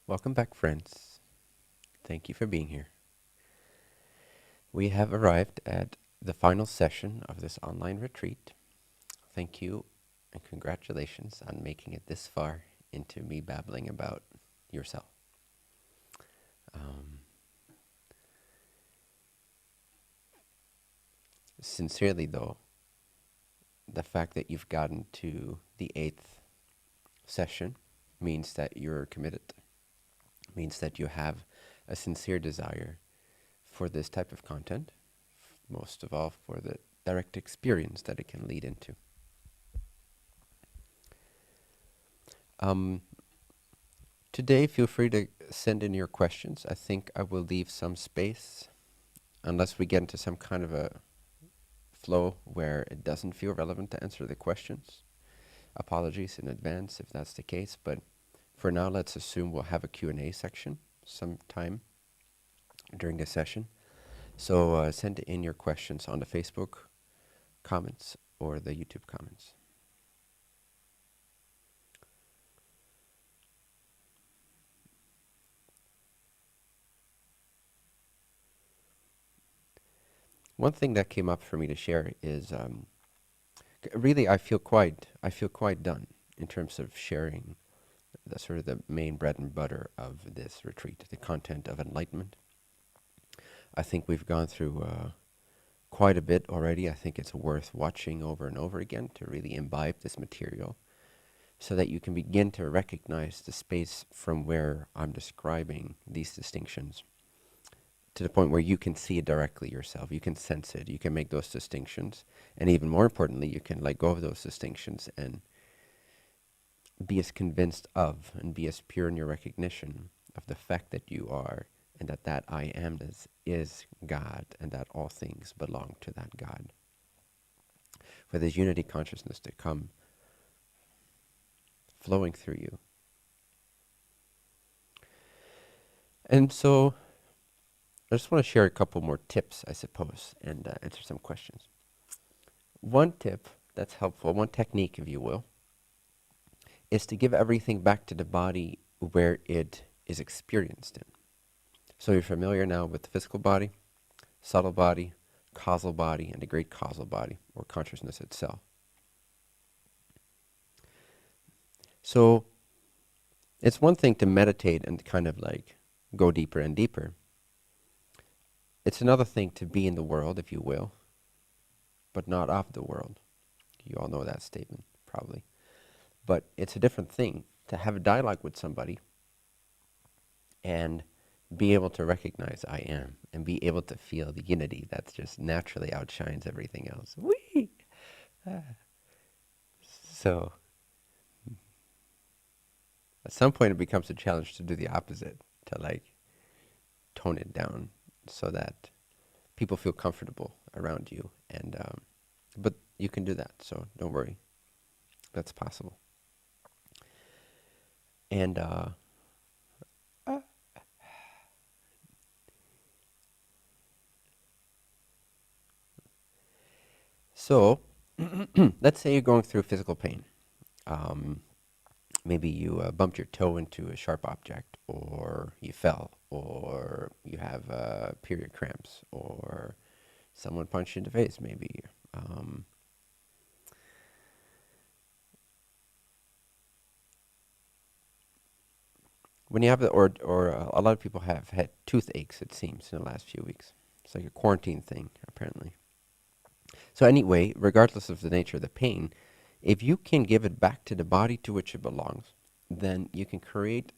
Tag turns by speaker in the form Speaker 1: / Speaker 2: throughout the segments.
Speaker 1: Welcome back, friends. Thank you for being here. We have arrived at the final session of this online retreat. Thank you and congratulations on making it this far into me babbling about yourself. Um, Sincerely, though, the fact that you've gotten to the 8th session means that you're committed, means that you have a sincere desire for this type of content, most of all for the direct experience that it can lead into. Um, Today, feel free to send in your questions. I think I will leave some space, unless we get into some kind of a flow where it doesn't feel relevant to answer the questions. Apologies in advance if that's the case, but for now, let's assume we'll have a Q&A section sometime during the session. So send in your questions on the Facebook comments or the YouTube comments. One thing that came up for me to share is really I feel quite done in terms of sharing the sort of the main bread and butter of this retreat, the content of enlightenment. I think we've gone through quite a bit already. I think it's worth watching over and over again to really imbibe this material so that you can begin to recognize the space from where I'm describing these distinctions to the point where you can see it directly yourself. You can sense it. You can make those distinctions. And even more importantly, you can let go of those distinctions and be as convinced of and be as pure in your recognition of the fact that you are and that that I amness is God and that all things belong to that God. For this unity consciousness to come flowing through you. And so I just want to share a couple more tips, I suppose, and answer some questions. One tip that's helpful, one technique, if you will, is to give everything back to the body where it is experienced in. So you're familiar now with the physical body, subtle body, causal body, and the great causal body, or consciousness itself. So it's one thing to meditate and kind of like go deeper and deeper. It's another thing to be in the world, if you will, but not of the world. You all know that statement, probably. But it's a different thing to have a dialogue with somebody and be able to recognize I am and be able to feel the unity that just naturally outshines everything else. Whee! So at some point it becomes a challenge to do the opposite, to like tone it down so that people feel comfortable around you. And but you can do that, so don't worry. That's possible. And so let's say you're going through physical pain. Maybe you bumped your toe into a sharp object, or you fell, or you have period cramps, or someone punched you in the face, maybe. When you have or a lot of people have had toothaches, it seems, in the last few weeks. It's like a quarantine thing, apparently. So anyway, regardless of the nature of the pain, if you can give it back to the body to which it belongs, then you can create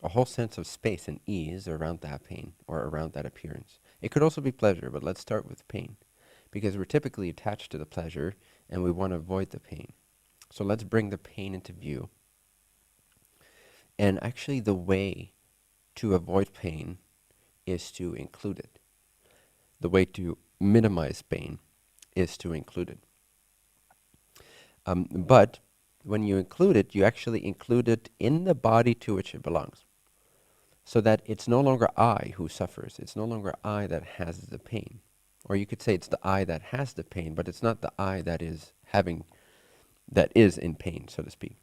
Speaker 1: a whole sense of space and ease around that pain or around that appearance. It could also be pleasure, but let's start with pain, because we're typically attached to the pleasure and we want to avoid the pain. So let's bring the pain into view. And actually the way to avoid pain is to include it. The way to minimize pain is to include it. But when you include it, you actually include it in the body to which it belongs. So that it's no longer I who suffers. It's no longer I that has the pain. Or you could say it's the I that has the pain, but it's not the I that is in pain, so to speak.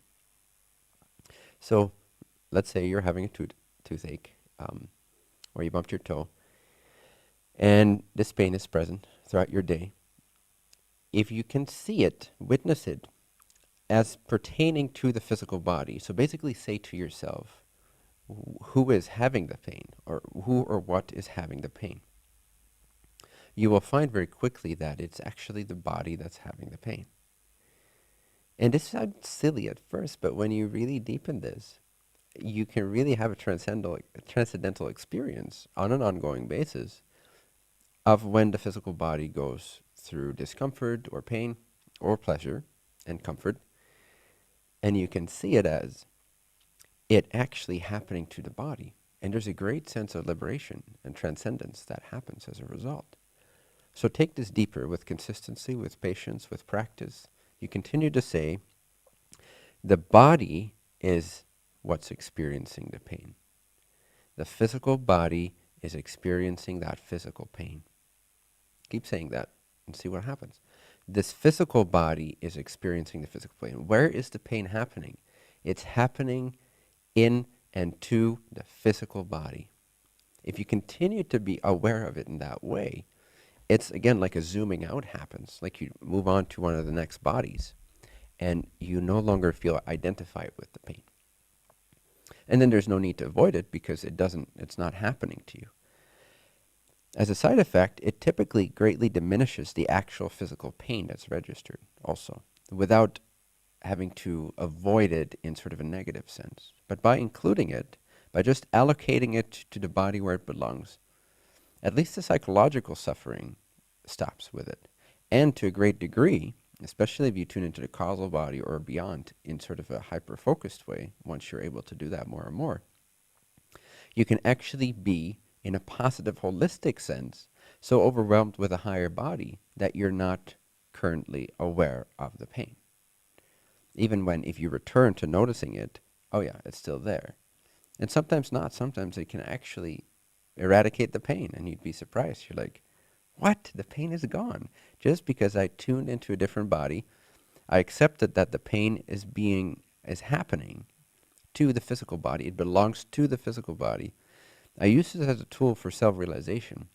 Speaker 1: So let's say you're having a toothache, or you bumped your toe, and this pain is present throughout your day. If you can see it, witness it as pertaining to the physical body, so basically say to yourself, who is having the pain, or who or what is having the pain? You will find very quickly that it's actually the body that's having the pain. And this sounds silly at first, but when you really deepen this, you can really have a transcendental experience on an ongoing basis of when the physical body goes through discomfort or pain or pleasure and comfort, and you can see it as it actually happening to the body. And there's a great sense of liberation and transcendence that happens as a result. So take this deeper with consistency, with patience, with practice. You continue to say, the body is what's experiencing the pain. The physical body is experiencing that physical pain. Keep saying that and see what happens. This physical body is experiencing the physical pain. Where is the pain happening? It's happening in and to the physical body. If you continue to be aware of it in that way, it's again like a zooming out happens, like you move on to one of the next bodies and you no longer feel identified with the pain. And then there's no need to avoid it because it's not happening to you. As a side effect, it typically greatly diminishes the actual physical pain that's registered also, without having to avoid it in sort of a negative sense. But by including it, by just allocating it to the body where it belongs, at least the psychological suffering stops with it. And to a great degree, especially if you tune into the causal body or beyond in sort of a hyper-focused way, once you're able to do that more and more, you can actually be, in a positive, holistic sense, so overwhelmed with a higher body that you're not currently aware of the pain. Even when, if you return to noticing it, oh yeah, it's still there. And sometimes not. Sometimes it can actually eradicate the pain, and you'd be surprised. You're like, what? The pain is gone. Just because I tuned into a different body, I accepted that the pain is happening to the physical body. It belongs to the physical body. I use this as a tool for self-realization.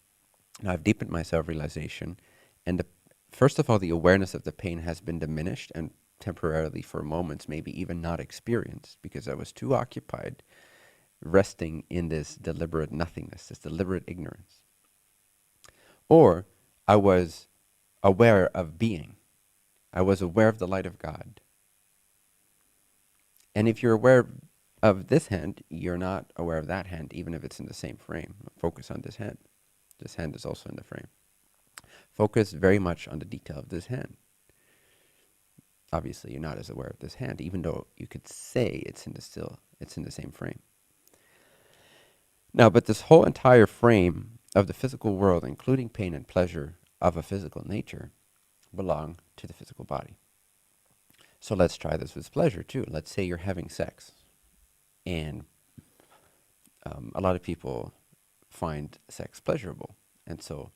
Speaker 1: Now I've deepened my self-realization, and first of all, the awareness of the pain has been diminished and temporarily for moments, maybe even not experienced, because I was too occupied resting in this deliberate nothingness, this deliberate ignorance. Or I was aware of being. I was aware of the light of God. And if you're aware of this hand, you're not aware of that hand, even if it's in the same frame. Focus on this hand. This hand is also in the frame. Focus very much on the detail of this hand. Obviously, you're not as aware of this hand, even though you could say it's in the same frame. Now, but this whole entire frame of the physical world, including pain and pleasure of a physical nature, belong to the physical body. So let's try this with pleasure too. Let's say you're having sex, and a lot of people find sex pleasurable, and so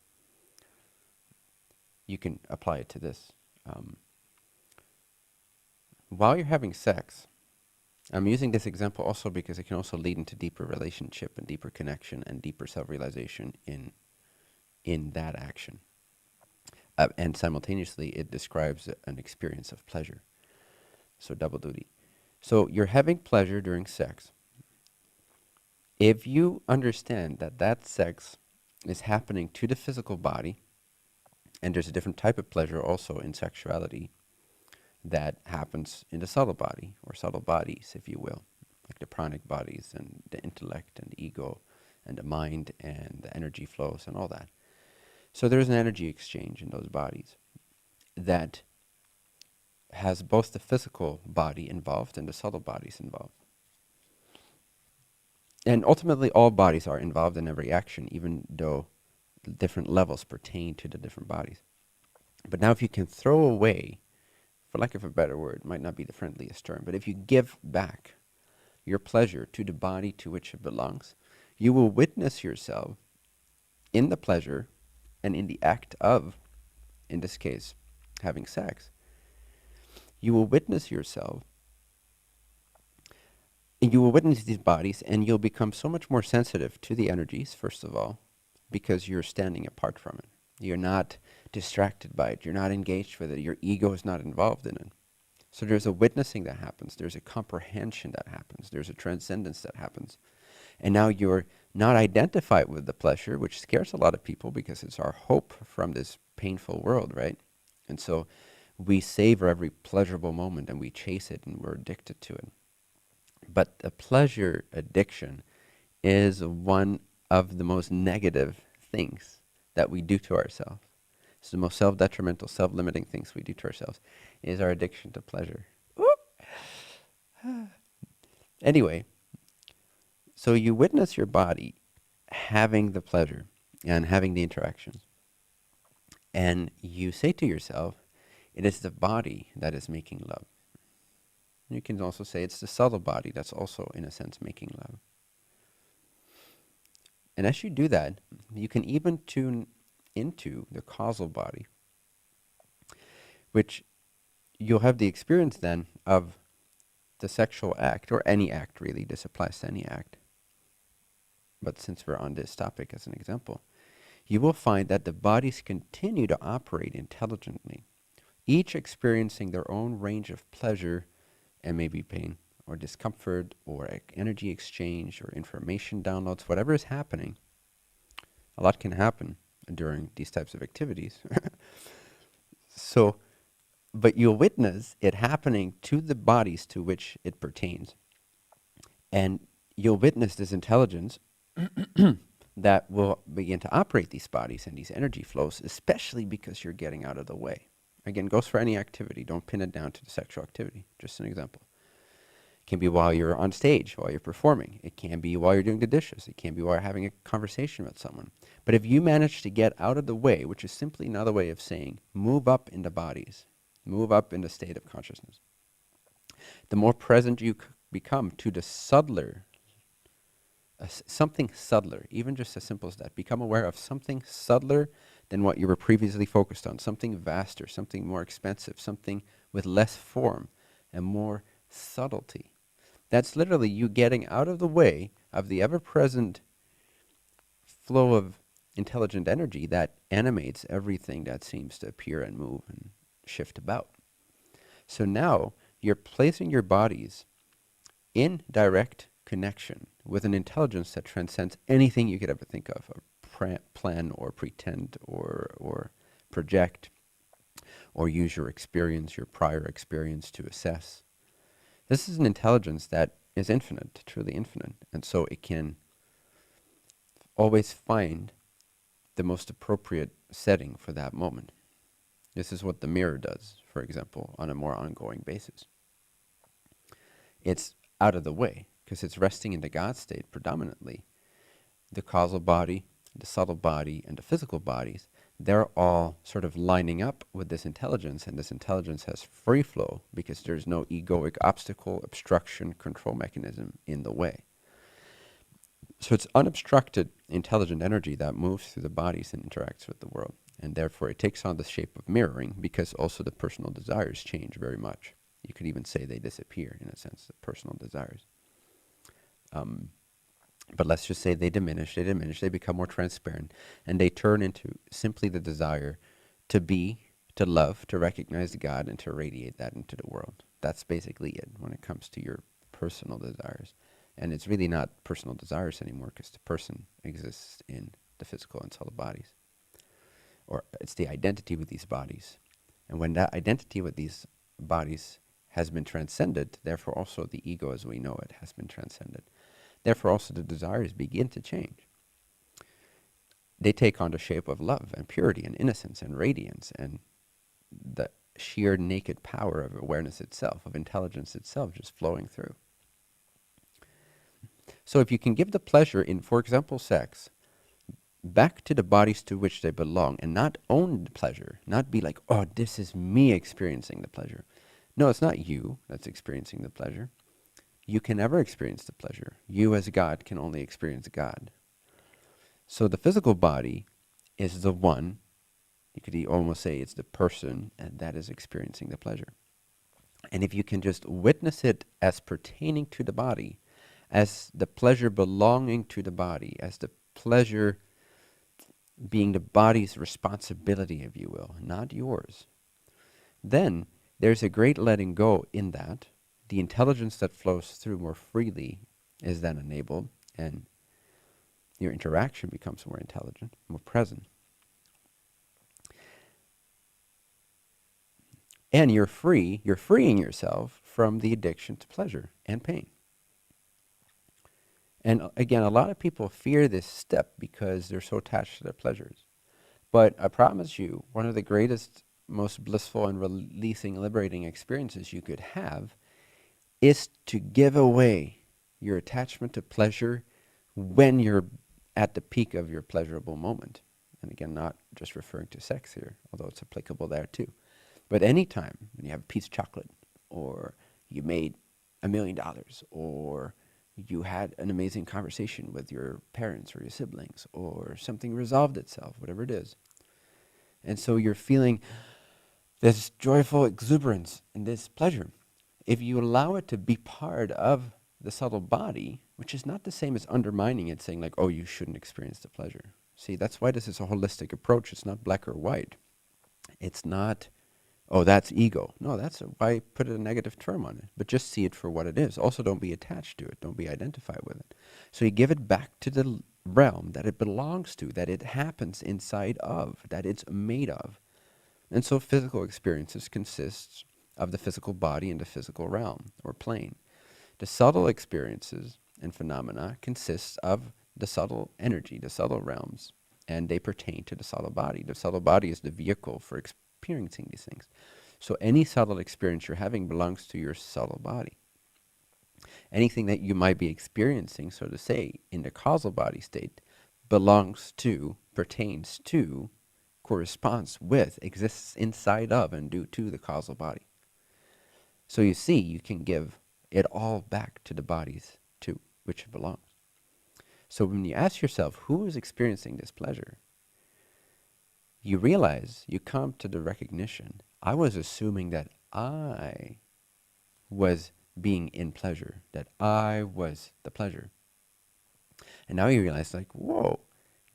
Speaker 1: you can apply it to this. While you're having sex, I'm using this example also because it can also lead into deeper relationship and deeper connection and deeper self-realization in that action. And simultaneously, it describes an experience of pleasure. So double duty. So you're having pleasure during sex. If you understand that that sex is happening to the physical body, and there's a different type of pleasure also in sexuality that happens in the subtle body, or subtle bodies, if you will, like the pranic bodies and the intellect and the ego and the mind and the energy flows and all that. So there's an energy exchange in those bodies that has both the physical body involved and the subtle bodies involved. And ultimately, all bodies are involved in every action, even though different levels pertain to the different bodies. But now if you can throw away, for lack of a better word, might not be the friendliest term, but if you give back your pleasure to the body to which it belongs, you will witness yourself in the pleasure and in the act of, in this case, having sex. You will witness yourself And you will witness these bodies, and you'll become so much more sensitive to the energies, first of all, because you're standing apart from it. You're not distracted by it. You're not engaged with it. Your ego is not involved in it. So there's a witnessing that happens. There's a comprehension that happens. There's a transcendence that happens. And now you're not identified with the pleasure, which scares a lot of people because it's our hope from this painful world, right? And so we savor every pleasurable moment and we chase it and we're addicted to it. But the pleasure addiction is one of the most negative things that we do to ourselves. It's the most self-detrimental, self-limiting things we do to ourselves, is our addiction to pleasure. Anyway, so you witness your body having the pleasure and having the interactions. And you say to yourself, it is the body that is making love. You can also say it's the subtle body that's also, in a sense, making love. And as you do that, you can even tune into the causal body, which you'll have the experience then of the sexual act, or any act really, this applies to any act. But since we're on this topic as an example, you will find that the bodies continue to operate intelligently, each experiencing their own range of pleasure and maybe pain or discomfort or energy exchange or information downloads, whatever is happening. A lot can happen during these types of activities. So, but you'll witness it happening to the bodies to which it pertains. And you'll witness this intelligence that will begin to operate these bodies and these energy flows, especially because you're getting out of the way. Again, goes for any activity. Don't pin it down to the sexual activity. Just an example. It can be while you're on stage, while you're performing. It can be while you're doing the dishes. It can be while you're having a conversation with someone. But if you manage to get out of the way, which is simply another way of saying move up in the bodies, move up in the state of consciousness, the more present you become to the subtler, something subtler, even just as simple as that. Become aware of something subtler than what you were previously focused on, something vaster, something more expensive, something with less form and more subtlety. That's literally you getting out of the way of the ever-present flow of intelligent energy that animates everything that seems to appear and move and shift about. So now you're placing your bodies in direct connection with an intelligence that transcends anything you could ever think of, or plan or pretend or project, or use your experience, your prior experience to assess. This is an intelligence that is infinite, truly infinite, and so it can always find the most appropriate setting for that moment. This is what the mirror does, for example, on a more ongoing basis. It's out of the way, because it's resting in the God state predominantly. The causal body, the subtle body, and the physical bodies, they're all sort of lining up with this intelligence, and this intelligence has free flow because there's no egoic obstacle, obstruction, control mechanism in the way. So it's unobstructed intelligent energy that moves through the bodies and interacts with the world. And therefore it takes on the shape of mirroring, because also the personal desires change very much. You could even say they disappear, in a sense, the personal desires. But let's just say they diminish, they become more transparent, and they turn into simply the desire to be, to love, to recognize God, and to radiate that into the world. That's basically it when it comes to your personal desires. And it's really not personal desires anymore, because the person exists in the physical and subtle bodies. Or it's the identity with these bodies. And when that identity with these bodies has been transcended, therefore also the ego as we know it has been transcended. Therefore also the desires begin to change. They take on the shape of love and purity and innocence and radiance and the sheer naked power of awareness itself, of intelligence itself just flowing through. So if you can give the pleasure in, for example, sex, back to the bodies to which they belong, and not own the pleasure, not be like, oh, this is me experiencing the pleasure. No, it's not you that's experiencing the pleasure. You can never experience the pleasure. You as God can only experience God. So the physical body is the one, you could almost say it's the person that is experiencing the pleasure. And if you can just witness it as pertaining to the body, as the pleasure belonging to the body, as the pleasure being the body's responsibility, if you will, not yours, then there's a great letting go in that. The intelligence that flows through more freely is then enabled, and your interaction becomes more intelligent, more present. And you're freeing yourself from the addiction to pleasure and pain. And again, a lot of people fear this step because they're so attached to their pleasures. But I promise you, one of the greatest, most blissful and releasing, liberating experiences you could have is to give away your attachment to pleasure when you're at the peak of your pleasurable moment. And again, not just referring to sex here, although it's applicable there too. But anytime when you have a piece of chocolate, or you made $1,000,000, or you had an amazing conversation with your parents or your siblings, or something resolved itself, whatever it is. And so you're feeling this joyful exuberance and this pleasure. If you allow it to be part of the subtle body, which is not the same as undermining it, saying like, oh, you shouldn't experience the pleasure. See, that's why this is a holistic approach. It's not black or white. It's not, oh, that's ego. No, that's why put a negative term on it. But just see it for what it is. Also, don't be attached to it. Don't be identified with it. So you give it back to the realm that it belongs to, that it happens inside of, that it's made of. And so physical experiences consists of the physical body and the physical realm or plane. The subtle experiences and phenomena consists of the subtle energy, the subtle realms, and they pertain to the subtle body. The subtle body is the vehicle for experiencing these things. So any subtle experience you're having belongs to your subtle body. Anything that you might be experiencing, so to say, in the causal body state belongs to, pertains to, corresponds with, exists inside of, and due to the causal body. So you see, you can give it all back to the bodies to which it belongs. So when you ask yourself, who is experiencing this pleasure? You realize, you come to the recognition, I was assuming that I was being in pleasure, that I was the pleasure. And now you realize like, whoa,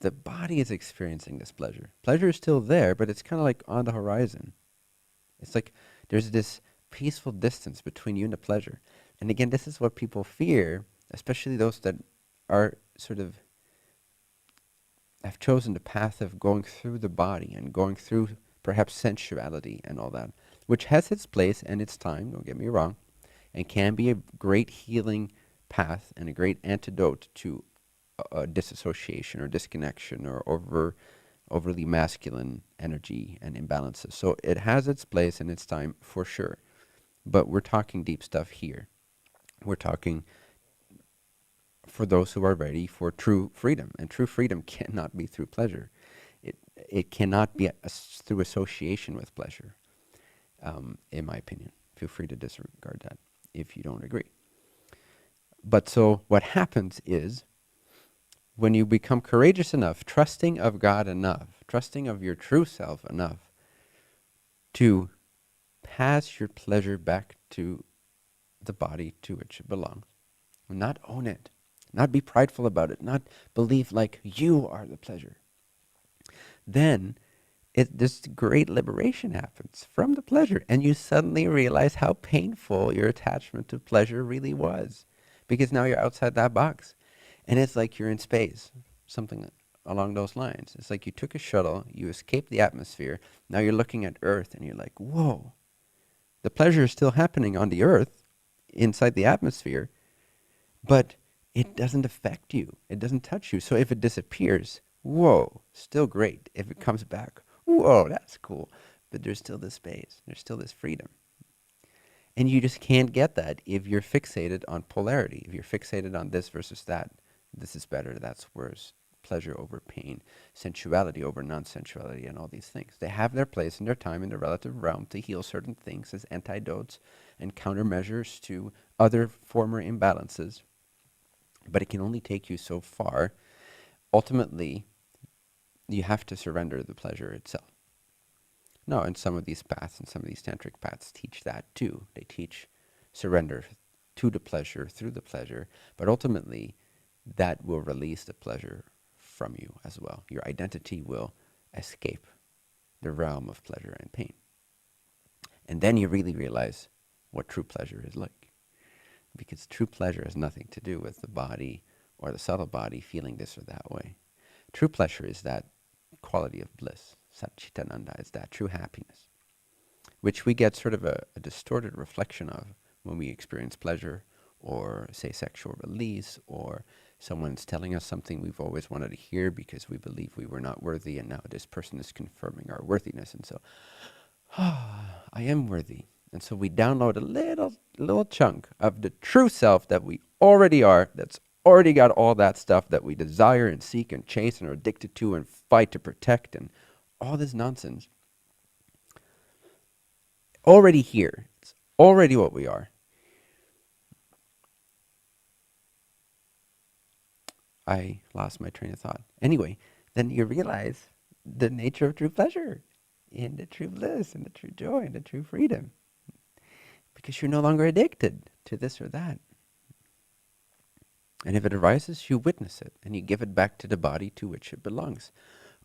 Speaker 1: the body is experiencing this pleasure. Pleasure is still there, but it's kind of like on the horizon. It's like there's this peaceful distance between you and the pleasure. And again, this is what people fear, especially those that are sort of have chosen the path of going through the body and going through perhaps sensuality and all that, which has its place and its time, don't get me wrong, and can be a great healing path and a great antidote to disassociation or disconnection or overly masculine energy and imbalances. So it has its place and its time for sure. But we're talking deep stuff here. We're talking for those who are ready for true freedom. And true freedom cannot be through pleasure. It cannot be through association with pleasure, in my opinion. Feel free to disregard that if you don't agree. But so what happens is, when you become courageous enough, trusting of God enough, trusting of your true self enough to pass your pleasure back to the body to which it belongs, not own it, not be prideful about it, not believe like you are the pleasure, then this great liberation happens from the pleasure, and you suddenly realize how painful your attachment to pleasure really was, because now you're outside that box. And it's like you're in space, something along those lines. It's like you took a shuttle, you escaped the atmosphere, now you're looking at Earth and you're like, whoa, the pleasure is still happening on the Earth, inside the atmosphere, but it doesn't affect you. It doesn't touch you. So if it disappears, whoa, still great. If it comes back, whoa, that's cool. But there's still this space. There's still this freedom. And you just can't get that if you're fixated on polarity, if you're fixated on this versus that. This is better, that's worse, pleasure over pain, sensuality over non-sensuality, and all these things. They have their place and their time in the relative realm to heal certain things as antidotes and countermeasures to other former imbalances. But it can only take you so far. Ultimately, you have to surrender the pleasure itself. No, and some of these paths and some of these tantric paths teach that too. They teach surrender to the pleasure, through the pleasure, but ultimately that will release the pleasure from you as well. Your identity will escape the realm of pleasure and pain. And then you really realize what true pleasure is like. Because true pleasure has nothing to do with the body or the subtle body feeling this or that way. True pleasure is that quality of bliss, Satchitananda, is that true happiness, which we get sort of a distorted reflection of when we experience pleasure or, say, sexual release, or someone's telling us something we've always wanted to hear because we believe we were not worthy, and now this person is confirming our worthiness, and so, I am worthy. And so we download a little chunk of the true self that we already are, that's already got all that stuff that we desire and seek and chase and are addicted to and fight to protect and all this nonsense. Already here. It's already what we are. I lost my train of thought. Anyway, then you realize the nature of true pleasure and the true bliss and the true joy and the true freedom. Because you're no longer addicted to this or that. And if it arises, you witness it and you give it back to the body to which it belongs.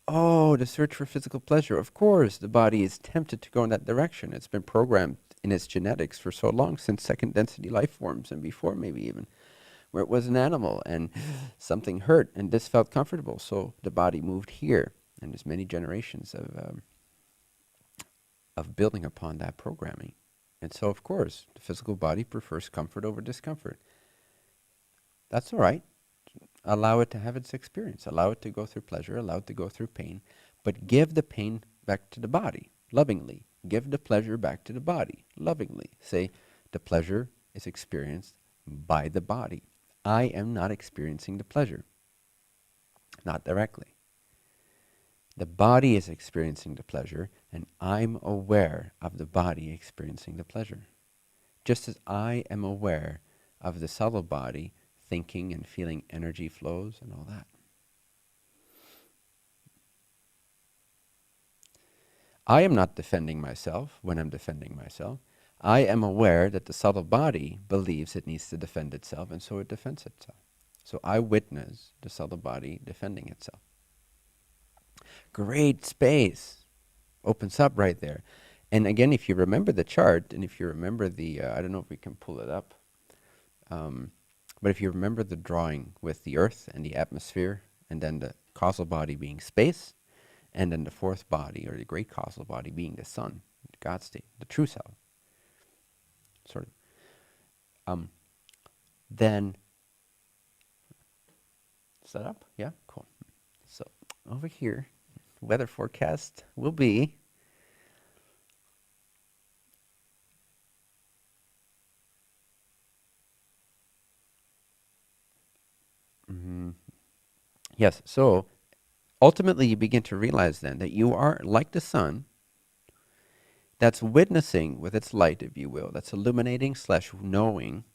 Speaker 1: Oh, the search for physical pleasure. Of course, the body is tempted to go in that direction. It's been programmed in its genetics for so long, since second density life forms and before maybe even, where it was an animal and something hurt and this felt comfortable. So the body moved here. And there's many generations of building upon that programming. And so, of course, the physical body prefers comfort over discomfort. That's all right. Allow it to have its experience. Allow it to go through pleasure. Allow it to go through pain. But give the pain back to the body, lovingly. Give the pleasure back to the body, lovingly. Say, the pleasure is experienced by the body. I am not experiencing the pleasure. Not directly. The body is experiencing the pleasure, and I'm aware of the body experiencing the pleasure. Just as I am aware of the subtle body thinking and feeling energy flows and all that. I am not defending myself when I'm defending myself. I am aware that the subtle body believes it needs to defend itself, and so it defends itself. So I witness the subtle body defending itself. Great space opens up right there. And again, if you remember the chart, and if you remember the, I don't know if we can pull it up, but if you remember the drawing with the earth and the atmosphere, and then the causal body being space, and then the fourth body, or the great causal body, being the sun, the God state, the true self, sort of. Then, is that up? Yeah, cool. So over here, weather forecast will be yes, so ultimately you begin to realize then that you are like the sun that's witnessing with its light, if you will, that's illuminating / knowing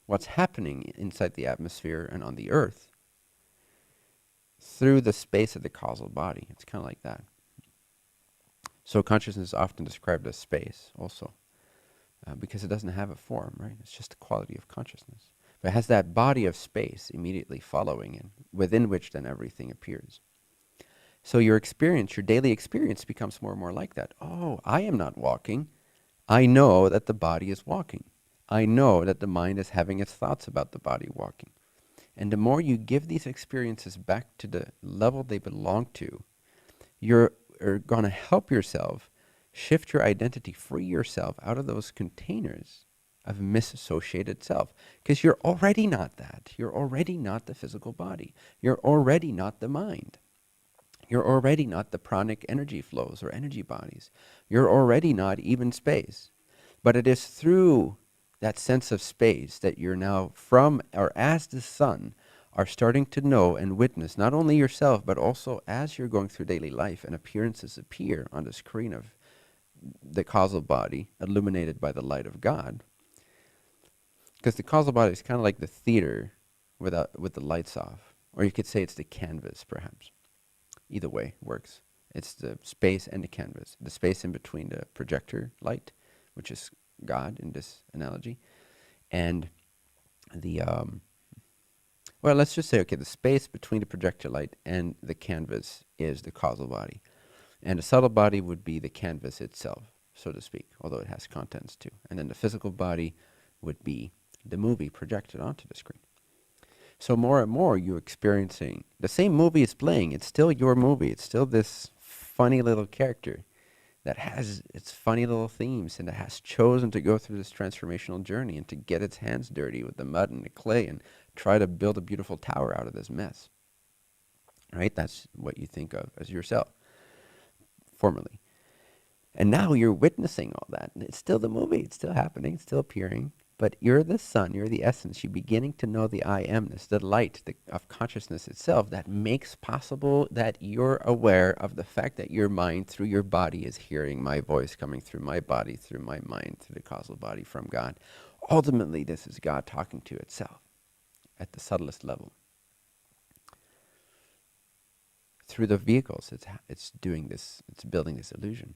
Speaker 1: what's happening inside the atmosphere and on the earth through the space of the causal body. It's kind of like that. So consciousness is often described as space also, because it doesn't have a form, right? It's just the quality of consciousness. But it has that body of space immediately following it, within which then everything appears. So your experience, your daily experience becomes more and more like that. Oh, I am not walking. I know that the body is walking. I know that the mind is having its thoughts about the body walking. And the more you give these experiences back to the level they belong to, you're going to help yourself shift your identity, free yourself out of those containers of misassociated self. Because you're already not that. You're already not the physical body. You're already not the mind. You're already not the pranic energy flows or energy bodies. You're already not even space. But it is through that sense of space that you're now from, or as the sun, are starting to know and witness not only yourself, but also as you're going through daily life and appearances appear on the screen of the causal body, illuminated by the light of God. Because the causal body is kind of like the theater with the lights off. Or you could say it's the canvas, perhaps. Either way works. It's the space and the canvas. The space in between the projector light, which is God in this analogy, and the well, let's just say, okay, the space between the projector light and the canvas is the causal body. And the subtle body would be the canvas itself, so to speak, although it has contents too. And then the physical body would be the movie projected onto the screen. So more and more you're experiencing the same movie is playing. It's still your movie. It's still this funny little character that has its funny little themes and that has chosen to go through this transformational journey and to get its hands dirty with the mud and the clay and try to build a beautiful tower out of this mess. Right? That's what you think of as yourself formerly. And now you're witnessing all that. And it's still the movie. It's still happening. It's still appearing. But you're the sun. You're the essence. You're beginning to know the I amness, the light of consciousness itself that makes possible that you're aware of the fact that your mind through your body is hearing my voice coming through my body, through my mind, through the causal body from God. Ultimately, this is God talking to itself at the subtlest level. Through the vehicles, it's doing this. It's building this illusion.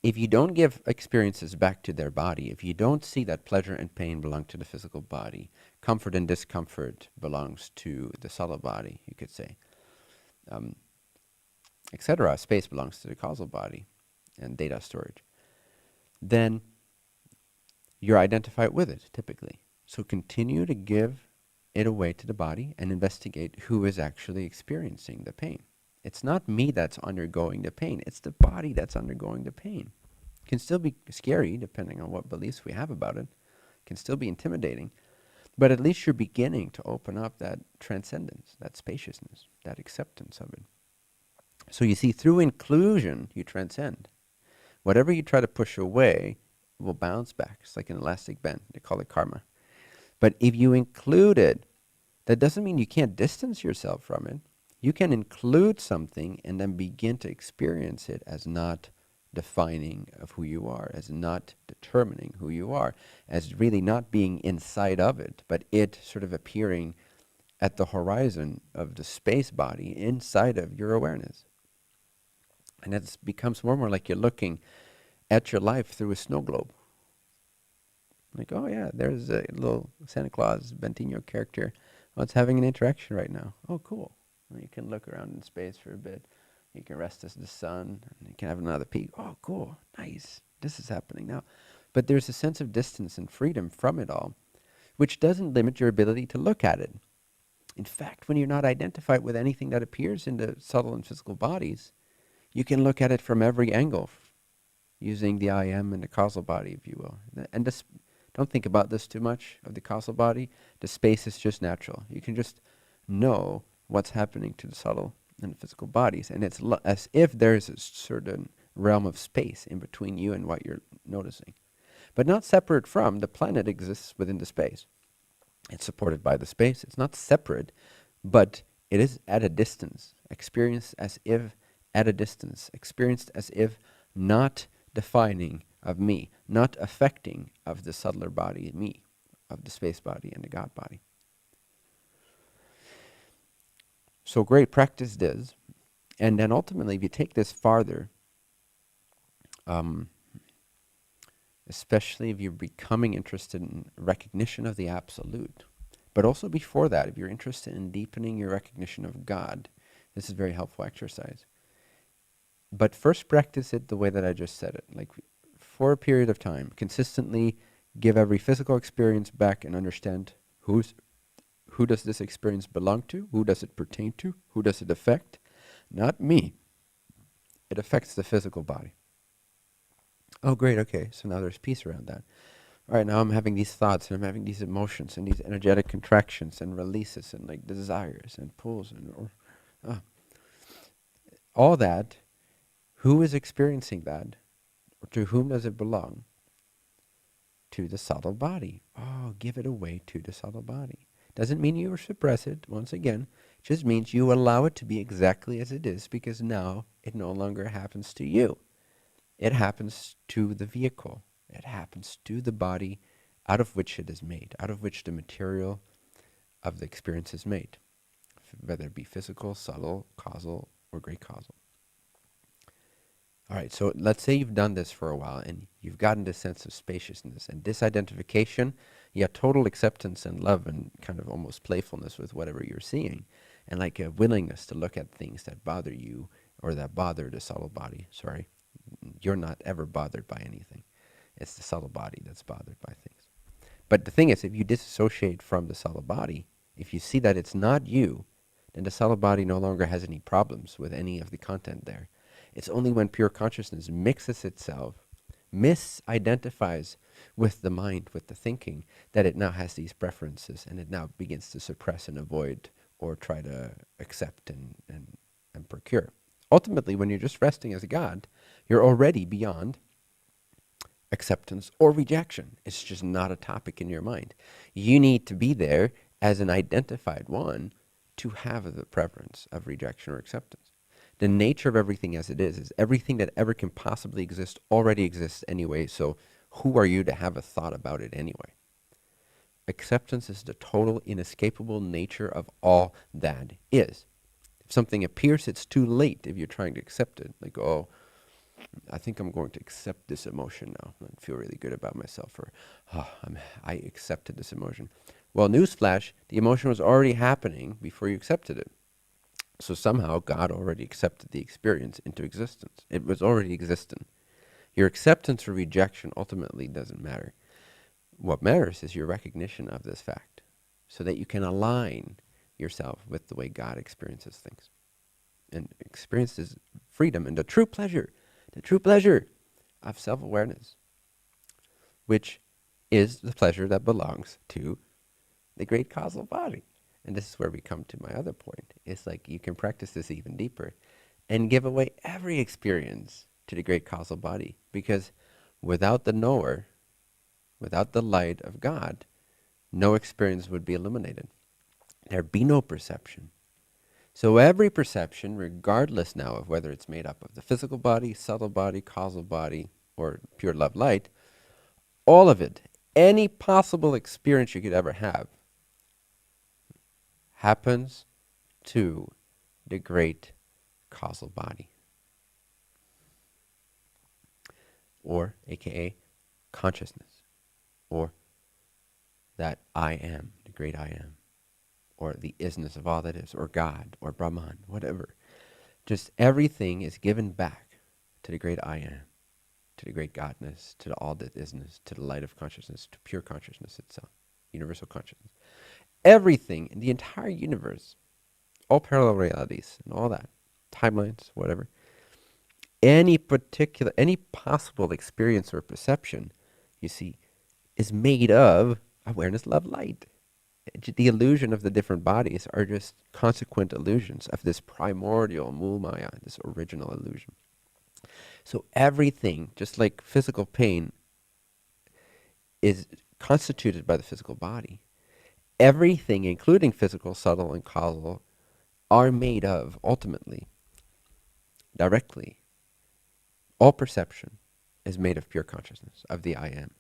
Speaker 1: If you don't give experiences back to their body, if you don't see that pleasure and pain belong to the physical body, comfort and discomfort belongs to the subtle body, you could say, etc. Space belongs to the causal body and data storage. Then you're identified with it, typically. So continue to give it away to the body and investigate who is actually experiencing the pain. It's not me that's undergoing the pain. It's the body that's undergoing the pain. It can still be scary, depending on what beliefs we have about it. It can still be intimidating. But at least you're beginning to open up that transcendence, that spaciousness, that acceptance of it. So you see, through inclusion, you transcend. Whatever you try to push away will bounce back. It's like an elastic band. They call it karma. But if you include it, that doesn't mean you can't distance yourself from it. You can include something and then begin to experience it as not defining of who you are, as not determining who you are, as really not being inside of it, but it sort of appearing at the horizon of the space body inside of your awareness. And it becomes more and more like you're looking at your life through a snow globe. Like, oh yeah, there's a little Santa Claus, Bentinho character. Oh, it's having an interaction right now. Oh, cool. Well, you can look around in space for a bit. You can rest as the sun, and you can have another peek. Oh, cool, nice. This is happening now. But there's a sense of distance and freedom from it all, which doesn't limit your ability to look at it. In fact, when you're not identified with anything that appears in the subtle and physical bodies, you can look at it from every angle, using the I am and the causal body, if you will. And this, don't think about this too much, of the causal body. The space is just natural. You can just know what's happening to the subtle and the physical bodies. And it's as if there's a certain realm of space in between you and what you're noticing. But not separate from, the planet exists within the space. It's supported by the space. It's not separate, but it is at a distance, experienced as if at a distance, experienced as if not defining of me, not affecting of the subtler body, me, of the space body and the God body. So great practice this. And then ultimately, if you take this farther, especially if you're becoming interested in recognition of the absolute, but also before that, if you're interested in deepening your recognition of God, this is a very helpful exercise. But first practice it the way that I just said it, like for a period of time, consistently give every physical experience back and understand who does this experience belong to, who does it pertain to, who does it affect? Not me. It affects the physical body. Oh, great, okay, so now there's peace around that. All right, now I'm having these thoughts and I'm having these emotions and these energetic contractions and releases and like desires and pulls and all that. Who is experiencing that? Or to whom does it belong? To the subtle body. Oh, give it away to the subtle body. Doesn't mean you suppress it, once again. It just means you allow it to be exactly as it is, because now it no longer happens to you. It happens to the vehicle. It happens to the body out of which it is made, out of which the material of the experience is made, whether it be physical, subtle, causal, or great causal. All right, so let's say you've done this for a while and you've gotten this sense of spaciousness and disidentification, yet total acceptance and love and kind of almost playfulness with whatever you're seeing, and like a willingness to look at things that bother you or that bother the subtle body. Sorry, you're not ever bothered by anything. It's the subtle body that's bothered by things. But the thing is, if you disassociate from the subtle body, if you see that it's not you, then the subtle body no longer has any problems with any of the content there. It's only when pure consciousness mixes itself, misidentifies with the mind, with the thinking, that it now has these preferences and it now begins to suppress and avoid or try to accept and procure. Ultimately, when you're just resting as a God, you're already beyond acceptance or rejection. It's just not a topic in your mind. You need to be there as an identified one to have the preference of rejection or acceptance. The nature of everything as it is everything that ever can possibly exist already exists anyway, so who are you to have a thought about it anyway? Acceptance is the total inescapable nature of all that is. If something appears, it's too late if you're trying to accept it. Like, oh, I think I'm going to accept this emotion now and feel really good about myself, or oh, I accepted this emotion. Well, newsflash, the emotion was already happening before you accepted it. So somehow God already accepted the experience into existence. It was already existent. Your acceptance or rejection ultimately doesn't matter. What matters is your recognition of this fact so that you can align yourself with the way God experiences things and experiences freedom and the true pleasure of self-awareness, which is the pleasure that belongs to the great causal body. And this is where we come to my other point. It's like you can practice this even deeper and give away every experience to the great causal body, because without the knower, without the light of God, no experience would be illuminated. There'd be no perception. So every perception, regardless now of whether it's made up of the physical body, subtle body, causal body, or pure love light, all of it, any possible experience you could ever have, happens to the great causal body, or aka consciousness, or that I am, the great I am, or the isness of all that is, or God, or Brahman, whatever. Just everything is given back to the great I am, to the great Godness, to the all that isness, to the light of consciousness, to pure consciousness itself, universal consciousness. Everything in the entire universe, all parallel realities and all that, timelines, whatever, any possible experience or perception, you see, is made of awareness, love, light. The illusion of the different bodies are just consequent illusions of this primordial Maya, this original illusion. So everything, just like physical pain, is constituted by the physical body. Everything, including physical, subtle, and causal, are made of, ultimately, directly, all perception is made of pure consciousness, of the I am.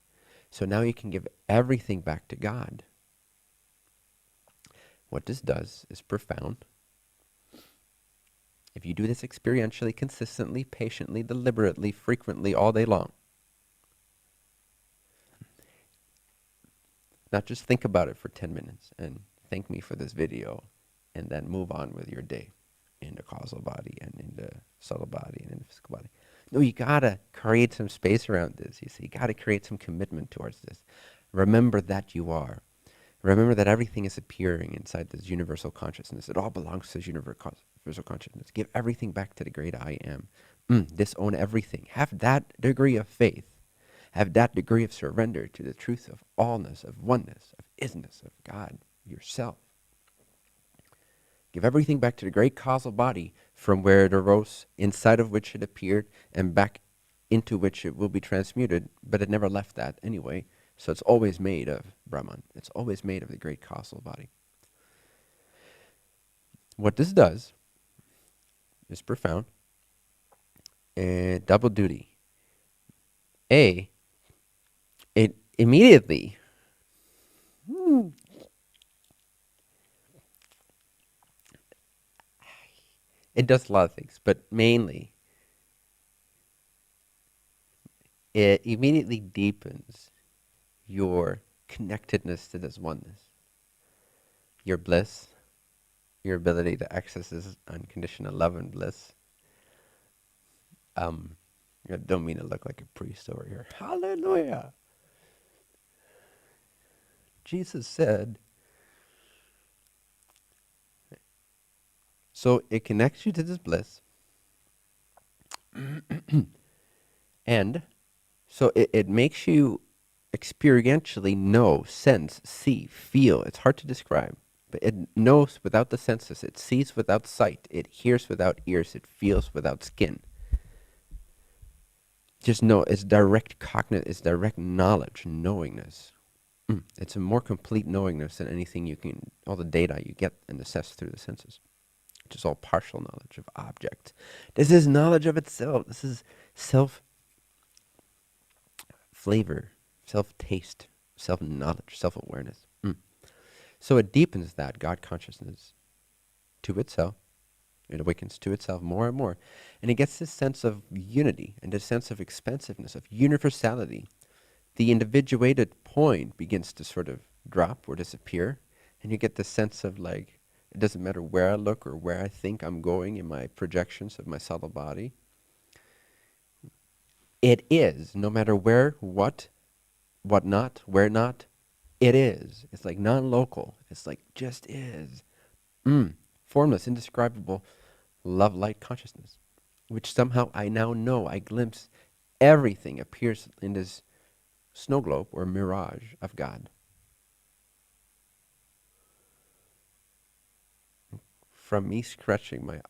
Speaker 1: So now you can give everything back to God. What this does is profound. If you do this experientially, consistently, patiently, deliberately, frequently, all day long, not just think about it for 10 minutes and thank me for this video and then move on with your day in the causal body and in the subtle body and in the physical body. No, you gotta create some space around this. You see, you gotta create some commitment towards this. Remember that you are. Remember that everything is appearing inside this universal consciousness. It all belongs to this universal consciousness. Give everything back to the great I am. Disown everything. Have that degree of faith. Have that degree of surrender to the truth of allness, of oneness, of isness, of God, yourself. Give everything back to the great causal body from where it arose, inside of which it appeared, and back into which it will be transmuted, but it never left that anyway. So it's always made of Brahman. It's always made of the great causal body. What this does is profound and double duty. A, it immediately it does a lot of things, but mainly it immediately deepens your connectedness to this oneness, your bliss, your ability to access this unconditional love and bliss. Um, I don't mean to look like a priest over here. Hallelujah! Jesus said, so it connects you to this bliss, and so it makes you experientially know, sense, see, feel. It's hard to describe, but it knows without the senses. It sees without sight. It hears without ears. It feels without skin. Just know it's direct it's direct knowledge, knowingness. It's a more complete knowingness than anything you can, all the data you get and assess through the senses, which is all partial knowledge of object. This is knowledge of itself. This is self-flavor, self-taste, self-knowledge, self-awareness. So it deepens that God consciousness to itself. It awakens to itself more and more. And it gets this sense of unity and this sense of expansiveness, of universality. The individuated point begins to sort of drop or disappear. And you get this sense of like, it doesn't matter where I look or where I think I'm going in my projections of my subtle body. It is, no matter where, what not, where not, it is. It's like non-local. It's like just is. Formless, indescribable love light consciousness, which somehow I now know, I glimpse everything appears in this snow globe or mirage of God. From me scratching my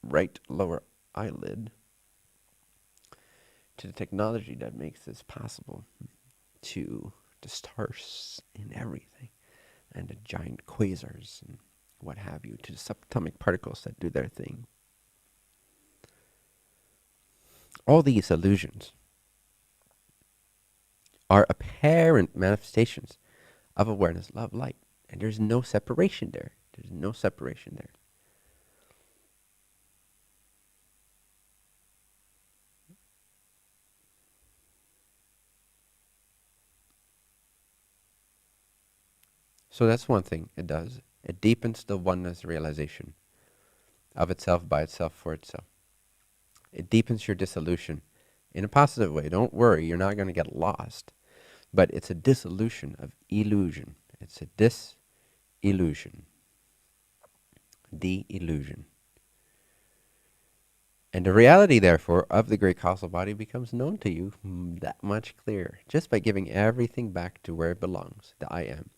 Speaker 1: right lower eyelid to the technology that makes this possible, to the stars in everything, and the giant quasars and what have you, to the subatomic particles that do their thing. All these illusions are apparent manifestations of awareness, love, light. And there's no separation there. There's no separation there. So that's one thing it does. It deepens the oneness realization of itself, by itself, for itself. It deepens your dissolution in a positive way. Don't worry, you're not going to get lost. But it's a dissolution of illusion. It's a disillusion. De-illusion. And the reality, therefore, of the great causal body becomes known to you that much clearer, just by giving everything back to where it belongs, the I am.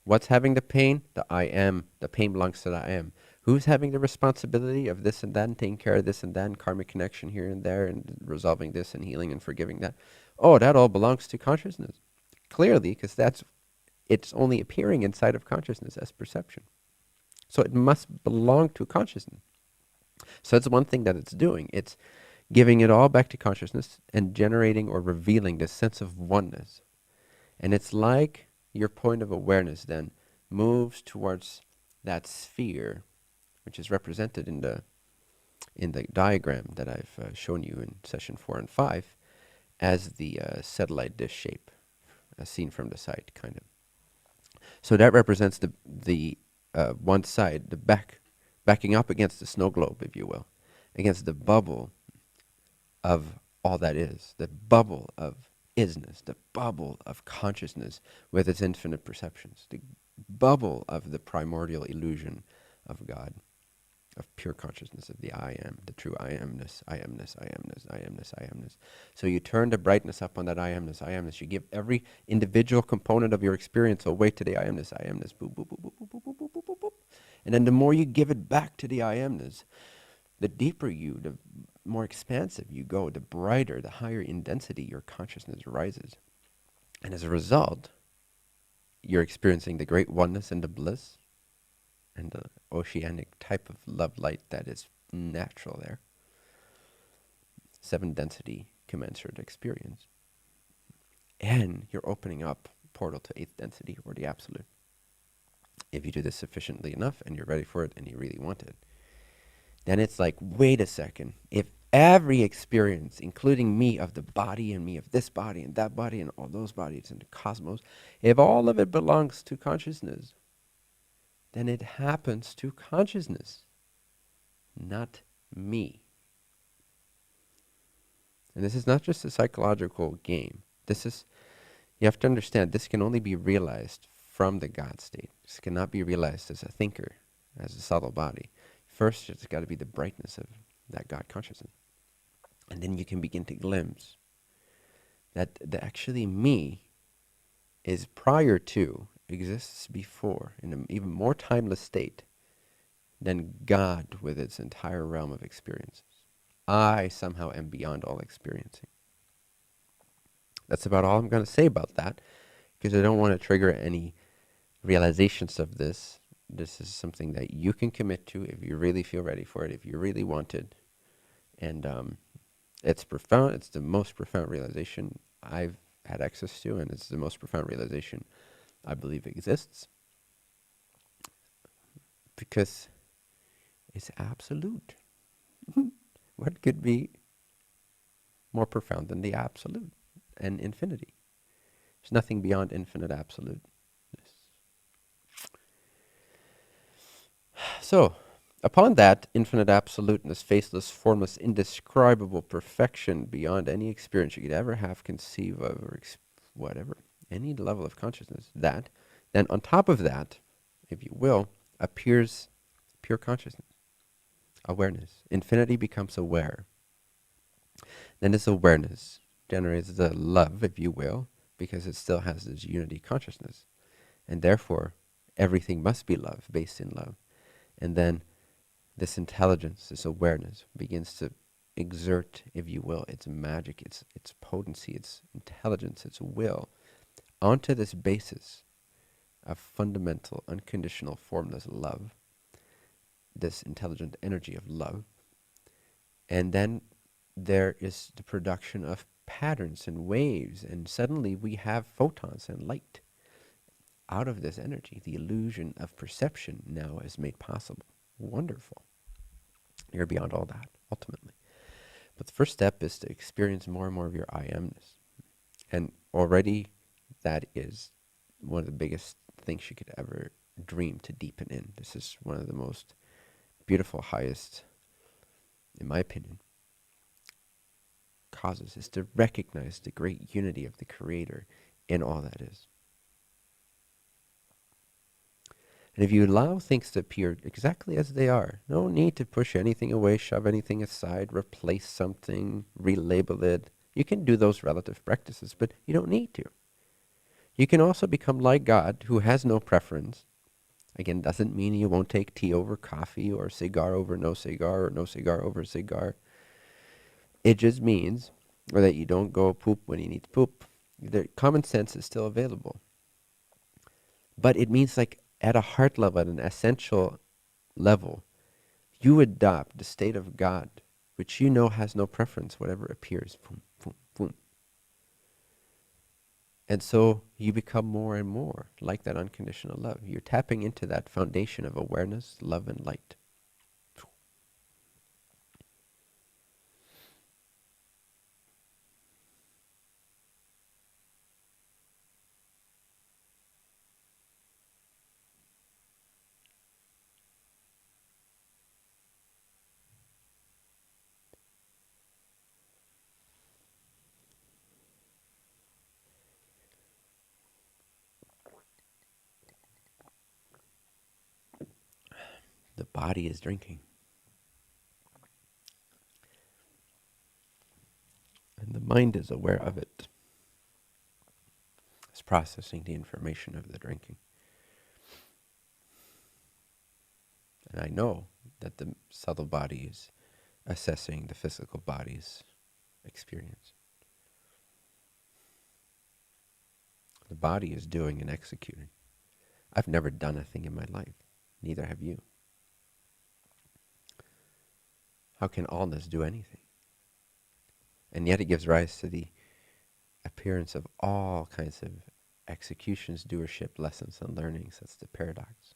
Speaker 1: What's having the pain? The I am. The pain belongs to the I am. Who's having the responsibility of this and that, and taking care of this and that, and karmic connection here and there, and resolving this and healing and forgiving that? Oh, that all belongs to consciousness. Clearly, because it's only appearing inside of consciousness as perception. So it must belong to consciousness. So that's one thing that it's doing. It's giving it all back to consciousness and generating or revealing this sense of oneness. And it's like your point of awareness then moves towards that sphere, which is represented in the diagram that I've shown you in session 4 and 5 as the satellite dish shape, as seen from the side, kind of. So that represents the one side, backing up against the snow globe, if you will, against the bubble of all that is, the bubble of isness, the bubble of consciousness with its infinite perceptions, the bubble of the primordial illusion of God, of pure consciousness, of the I am, the true I amness, I amness, I amness, I amness, I amness. So you turn the brightness up on that I amness, you give every individual component of your experience away to the I amness, boop, boop, boop, boop, boop, boop, boop, boop, boop, boop. And then the more you give it back to the I amness, the deeper the more expansive you go, the brighter, the higher in density your consciousness rises. And as a result, you're experiencing the great oneness and the bliss and the oceanic type of love light that is natural there. 7 density commensurate experience. And you're opening up portal to 8th density, or the absolute. If you do this sufficiently enough and you're ready for it and you really want it, then it's like, wait a second, if Every experience, including me of the body and me of this body and that body and all those bodies in the cosmos, if all of it belongs to consciousness, then it happens to consciousness, not me. And this is not just a psychological game. You have to understand, this can only be realized from the God state. This cannot be realized as a thinker, as a subtle body. First, it's got to be the brightness of that God consciousness. And then you can begin to glimpse that the actually me is prior to, exists before, in an even more timeless state than God with its entire realm of experiences. I somehow am beyond all experiencing. That's about all I'm going to say about that, because I don't want to trigger any realizations of this. This is something that you can commit to if you really feel ready for it, if you really want it. And it's profound. It's the most profound realization I've had access to, and it's the most profound realization I believe exists, because it's absolute. What could be more profound than the absolute and infinity? There's nothing beyond infinite absoluteness. So, upon that infinite absoluteness, faceless, formless, indescribable perfection beyond any experience you could ever have, conceive of, or whatever, any level of consciousness, that, then on top of that, if you will, appears pure consciousness, awareness. Infinity becomes aware. Then this awareness generates the love, if you will, because it still has this unity consciousness. And therefore, everything must be love, based in love. And then this intelligence, this awareness, begins to exert, if you will, its magic, its potency, its intelligence, its will, onto this basis of fundamental, unconditional, formless love, this intelligent energy of love. And then there is the production of patterns and waves, and suddenly we have photons and light. Out of this energy, the illusion of perception now is made possible. Wonderful. You're beyond all that, ultimately. But the first step is to experience more and more of your I amness. And already that is one of the biggest things you could ever dream to deepen in. This is one of the most beautiful, highest, in my opinion, causes, is to recognize the great unity of the Creator in all that is. And if you allow things to appear exactly as they are, no need to push anything away, shove anything aside, replace something, relabel it. You can do those relative practices, but you don't need to. You can also become like God, who has no preference. Again, doesn't mean you won't take tea over coffee, or cigar over no cigar, or no cigar over cigar. It just means that you don't go poop when you need to poop. The common sense is still available. But it means, like, at a heart level, at an essential level, you adopt the state of God, which you know has no preference, whatever appears. Boom, boom, boom. And so you become more and more like that unconditional love. You're tapping into that foundation of awareness, love, and light. The body is drinking. And the mind is aware of it. It's processing the information of the drinking. And I know that the subtle body is assessing the physical body's experience. The body is doing and executing. I've never done a thing in my life. Neither have you. How can allness do anything? And yet it gives rise to the appearance of all kinds of executions, doership, lessons, and learnings. That's the paradox.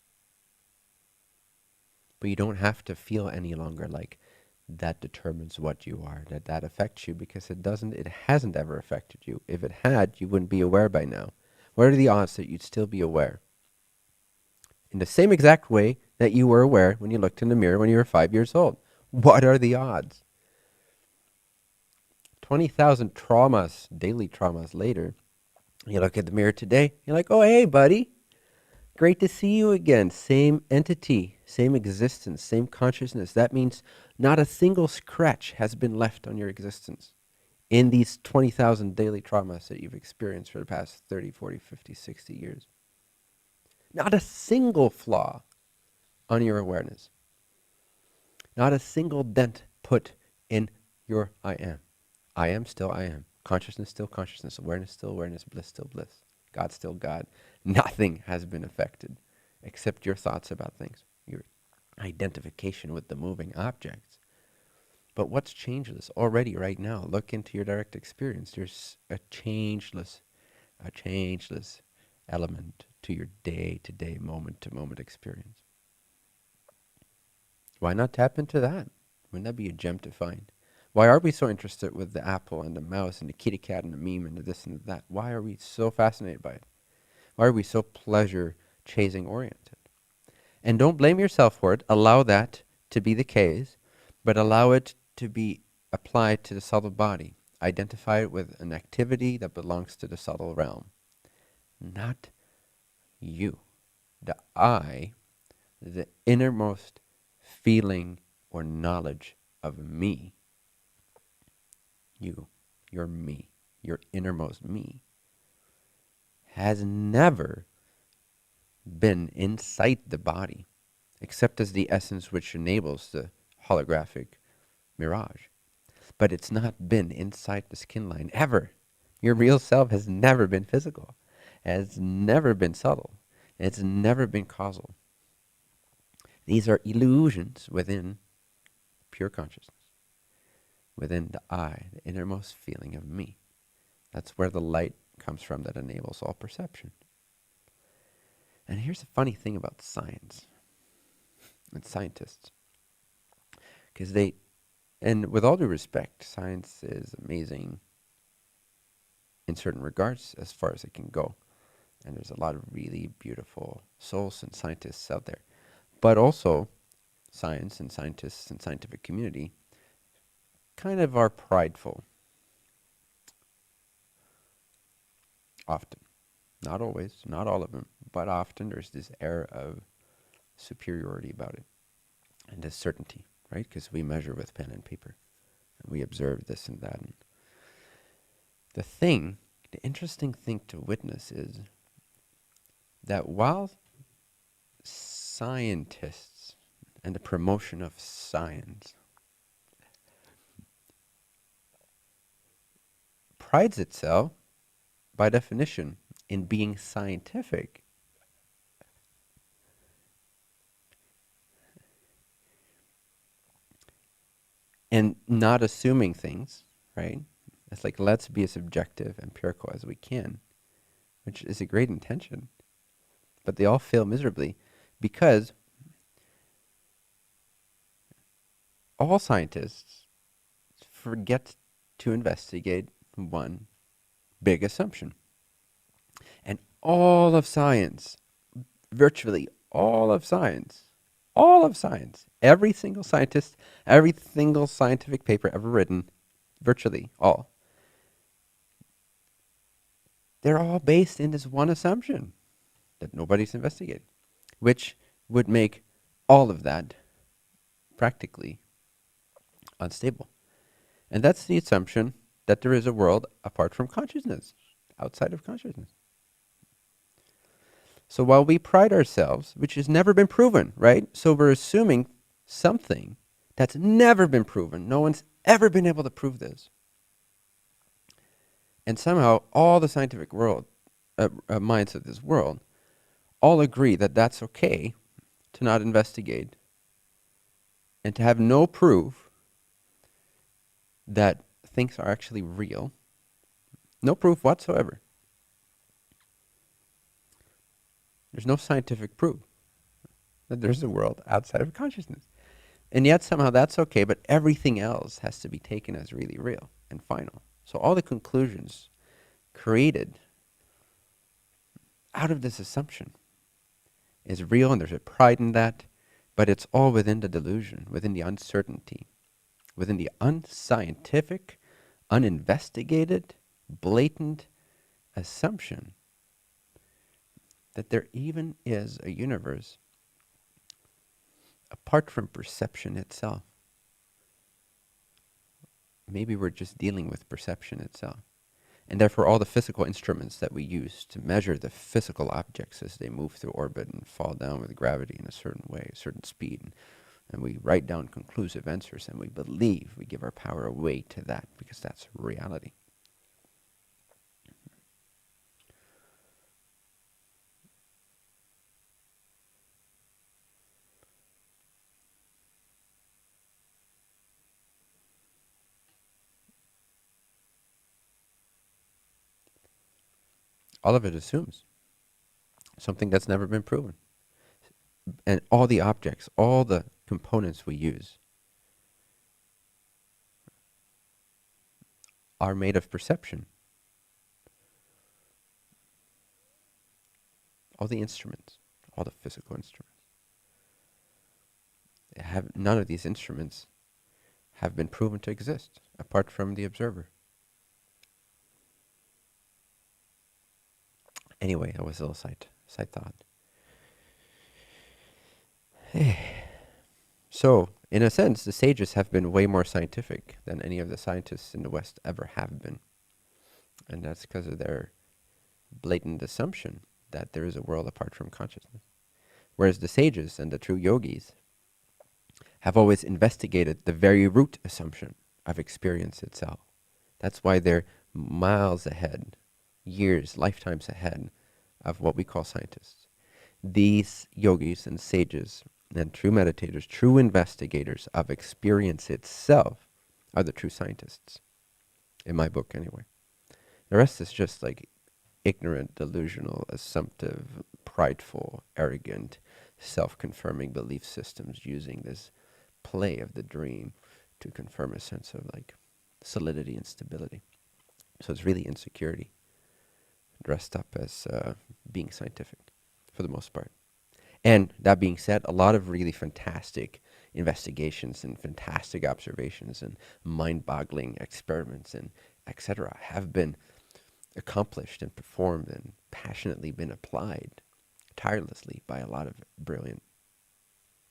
Speaker 1: But you don't have to feel any longer like that determines what you are, that affects you, because it hasn't ever affected you. If it had, you wouldn't be aware by now. What are the odds that you'd still be aware? In the same exact way that you were aware when you looked in the mirror when you were 5 years old. What are the odds? 20,000 traumas, daily traumas later, you look at the mirror today, you're like, oh, hey, buddy. Great to see you again. Same entity, same existence, same consciousness. That means not a single scratch has been left on your existence in these 20,000 daily traumas that you've experienced for the past 30, 40, 50, 60 years. Not a single flaw on your awareness. Not a single dent put in your I am. I am still I am. Consciousness still consciousness. Awareness still awareness. Bliss still bliss. God still God. Nothing has been affected except your thoughts about things, your identification with the moving objects. But what's changeless already right now? Look into your direct experience. There's a changeless element to your day-to-day, moment-to-moment experience. Why not tap into that? Wouldn't that be a gem to find? Why are we so interested with the apple and the mouse and the kitty cat and the meme and the this and the that? Why are we so fascinated by it? Why are we so pleasure-chasing oriented? And don't blame yourself for it. Allow that to be the case, but allow it to be applied to the subtle body. Identify it with an activity that belongs to the subtle realm. Not you. The I, the innermost feeling or knowledge of me. You, your me, your innermost me, has never been inside the body, except as the essence which enables the holographic mirage. But it's not been inside the skin line ever. Your real self has never been physical, has never been subtle, it's never been causal. These are illusions within pure consciousness, within the I, the innermost feeling of me. That's where the light comes from that enables all perception. And here's the funny thing about science and scientists, because and with all due respect, science is amazing in certain regards as far as it can go. And there's a lot of really beautiful souls and scientists out there. But also, science and scientists and scientific community kind of are prideful. Often. Not always, not all of them, but often there's this air of superiority about it. And this certainty, right? Because we measure with pen and paper. And we observe this and that. And the interesting thing to witness is that while scientists and the promotion of science prides itself, by definition, in being scientific, and not assuming things, right? It's like, let's be as objective, empirical as we can, which is a great intention. But they all fail miserably because all scientists forget to investigate one big assumption. And all of science, virtually all of science, every single scientist, every single scientific paper ever written, virtually all, they're all based in this one assumption that nobody's investigated, which would make all of that practically unstable. And that's the assumption that there is a world apart from consciousness, outside of consciousness. So while we pride ourselves, which has never been proven, right? So we're assuming something that's never been proven. No one's ever been able to prove this. And somehow all the scientific world, minds of this world, all agree that that's okay to not investigate and to have no proof that things are actually real. No proof whatsoever. There's no scientific proof that there's a world outside of consciousness. And yet somehow that's okay, but everything else has to be taken as really real and final. So all the conclusions created out of this assumption is real, and there's a pride in that, but it's all within the delusion, within the uncertainty, within the unscientific, uninvestigated, blatant assumption that there even is a universe apart from perception itself. Maybe we're just dealing with perception itself. And therefore all the physical instruments that we use to measure the physical objects as they move through orbit and fall down with gravity in a certain way, a certain speed, and we write down conclusive answers and we believe, we give our power away to that because that's reality. All of it assumes something that's never been proven. And all the objects, all the components we use are made of perception. All the instruments, all the physical instruments. None of these instruments have been proven to exist apart from the observer. Anyway, that was a little side thought. So, in a sense, the sages have been way more scientific than any of the scientists in the West ever have been. And that's because of their blatant assumption that there is a world apart from consciousness. Whereas the sages and the true yogis have always investigated the very root assumption of experience itself. That's why they're miles ahead, years, lifetimes ahead of what we call scientists. These yogis and sages and true meditators, true investigators of experience itself are the true scientists, in my book anyway. The rest is just like ignorant, delusional, assumptive, prideful, arrogant, self-confirming belief systems using this play of the dream to confirm a sense of like solidity and stability. So it's really insecurity dressed up as being scientific for the most part. And that being said, a lot of really fantastic investigations and fantastic observations and mind-boggling experiments and etc. have been accomplished and performed and passionately been applied tirelessly by a lot of brilliant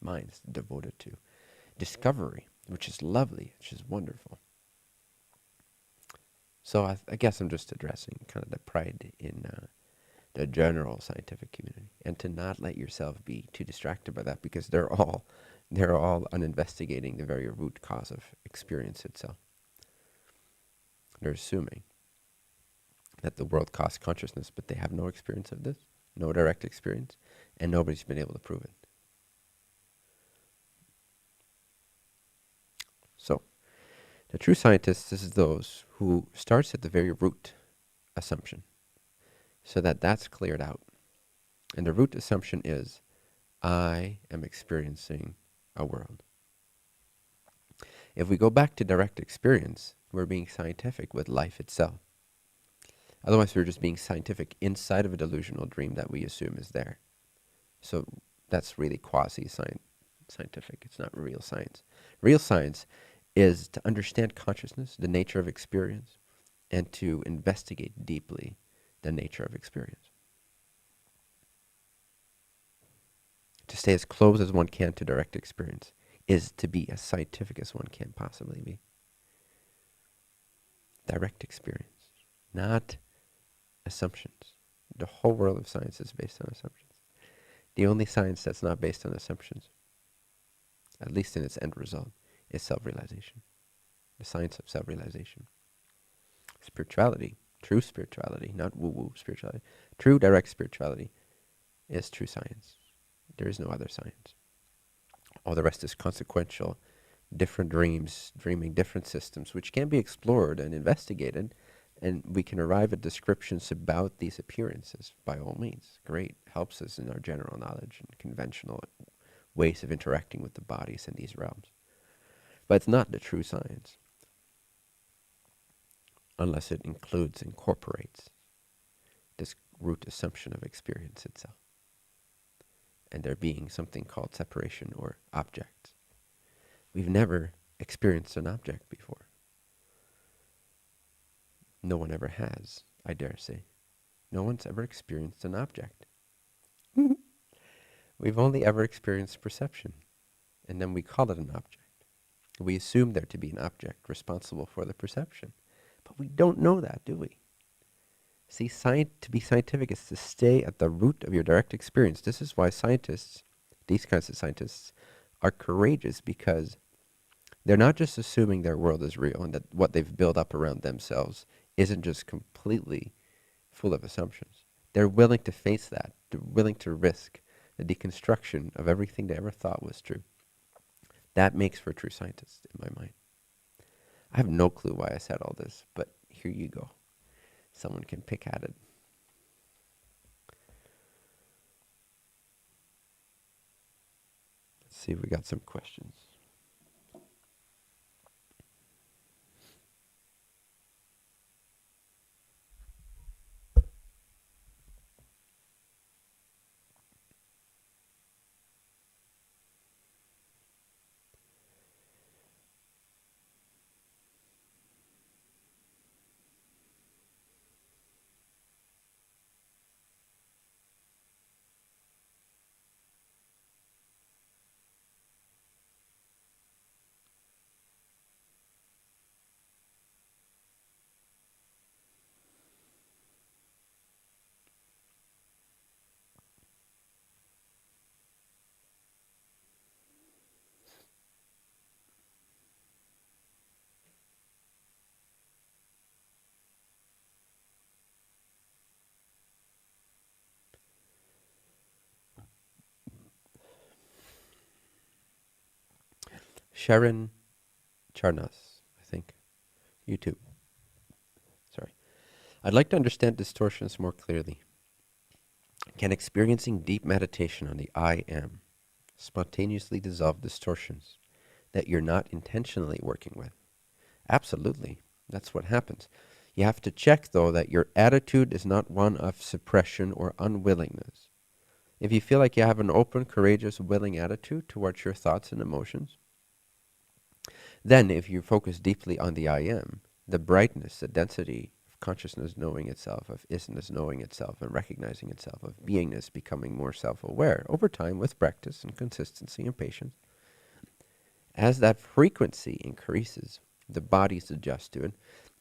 Speaker 1: minds devoted to discovery, which is lovely, which is wonderful. So I guess I'm just addressing kind of the pride in the general scientific community, and to not let yourself be too distracted by that, because they're all uninvestigating the very root cause of experience itself. They're assuming that the world costs consciousness, but they have no experience of this, no direct experience, and nobody's been able to prove it. So, the true scientists is those who starts at the very root assumption, so that that's cleared out. And the root assumption is, I am experiencing a world. If we go back to direct experience, we're being scientific with life itself. Otherwise, we're just being scientific inside of a delusional dream that we assume is there. So that's really quasi-scientific. It's not real science. Real science is to understand consciousness, the nature of experience, and to investigate deeply the nature of experience. To stay as close as one can to direct experience is to be as scientific as one can possibly be. Direct experience, not assumptions. The whole world of science is based on assumptions. The only science that's not based on assumptions, at least in its end result, is self-realization. The science of self-realization. Spirituality, true spirituality, not woo-woo spirituality, true direct spirituality is true science. There is no other science. All the rest is consequential, different dreams, dreaming different systems, which can be explored and investigated, and we can arrive at descriptions about these appearances by all means. Great, helps us in our general knowledge and conventional ways of interacting with the bodies in these realms. But it's not the true science unless it incorporates this root assumption of experience itself, and there being something called separation or objects. We've never experienced an object before. No one ever has, I dare say. No one's ever experienced an object. We've only ever experienced perception, and then we call it an object. We assume there to be an object responsible for the perception. But we don't know that, do we? See, to be scientific is to stay at the root of your direct experience. This is why scientists, these kinds of scientists, are courageous, because they're not just assuming their world is real and that what they've built up around themselves isn't just completely full of assumptions. They're willing to face that. They're willing to risk the deconstruction of everything they ever thought was true. That makes for a true scientist, in my mind. I have no clue why I said all this, but here you go. Someone can pick at it. Let's see if we got some questions. Sharon Charnas, I think. YouTube. Sorry. I'd like to understand distortions more clearly. Can experiencing deep meditation on the I am spontaneously dissolve distortions that you're not intentionally working with? Absolutely. That's what happens. You have to check, though, that your attitude is not one of suppression or unwillingness. If you feel like you have an open, courageous, willing attitude towards your thoughts and emotions, then if you focus deeply on the I am, the brightness, the density of consciousness knowing itself, of isness knowing itself and recognizing itself, of beingness becoming more self-aware over time with practice and consistency and patience, as that frequency increases, the bodies adjust to it,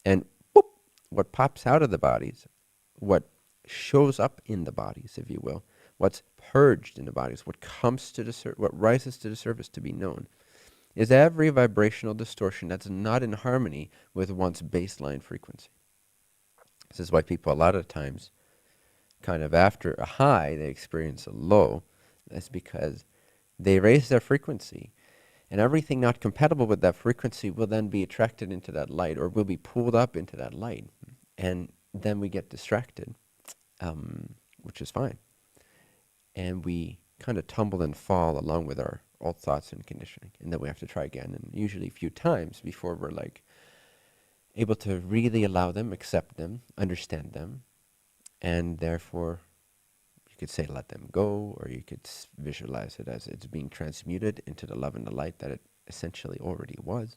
Speaker 1: and whoop, what pops out of the bodies, what shows up in the bodies, if you will, what's purged in the bodies, what comes to the what rises to the surface to be known, is every vibrational distortion that's not in harmony with one's baseline frequency. This is why people a lot of times, kind of after a high, they experience a low. That's because they raise their frequency, and everything not compatible with that frequency will then be attracted into that light, or will be pulled up into that light, and then we get distracted, which is fine, and we kind of tumble and fall along with our old thoughts and conditioning, and then we have to try again, and usually a few times before we're like able to really allow them, accept them, understand them, and therefore you could say let them go, or you could visualize it as it's being transmuted into the love and the light that it essentially already was.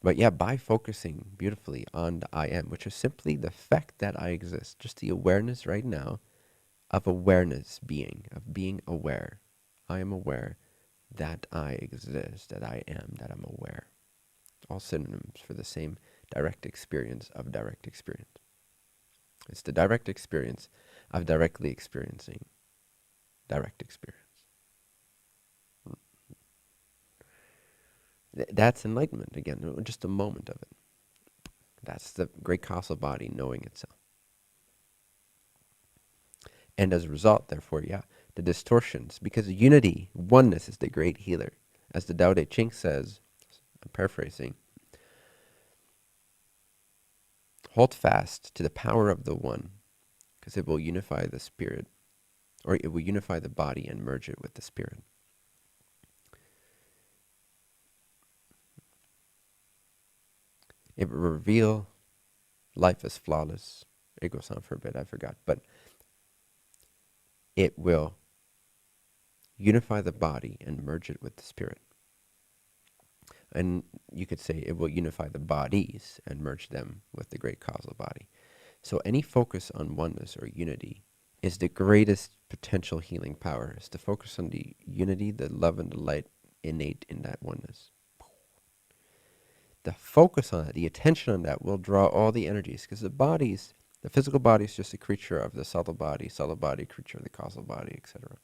Speaker 1: But yeah, by focusing beautifully on the I am, which is simply the fact that I exist, just the awareness right now of awareness being, of being aware. I am aware that I exist, that I am, that I'm aware. All synonyms for the same direct experience of direct experience. It's the direct experience of directly experiencing direct experience. That's enlightenment again, just a moment of it. That's the great causal body knowing itself. And as a result, therefore, yeah, the distortions, because unity, oneness is the great healer. As the Tao Te Ching says, I'm paraphrasing, hold fast to the power of the one, because it will unify the spirit. or it will unify the body and merge it with the spirit. It will reveal life as flawless. It goes on for a bit, I forgot. But it will unify the body and merge it with the spirit. And you could say it will unify the bodies and merge them with the great causal body. So any focus on oneness or unity is the greatest potential healing power, is to focus on the unity, the love and the light innate in that oneness. The focus on it, the attention on that will draw all the energies, because the physical body is just a creature of the subtle body creature of the causal body, etc.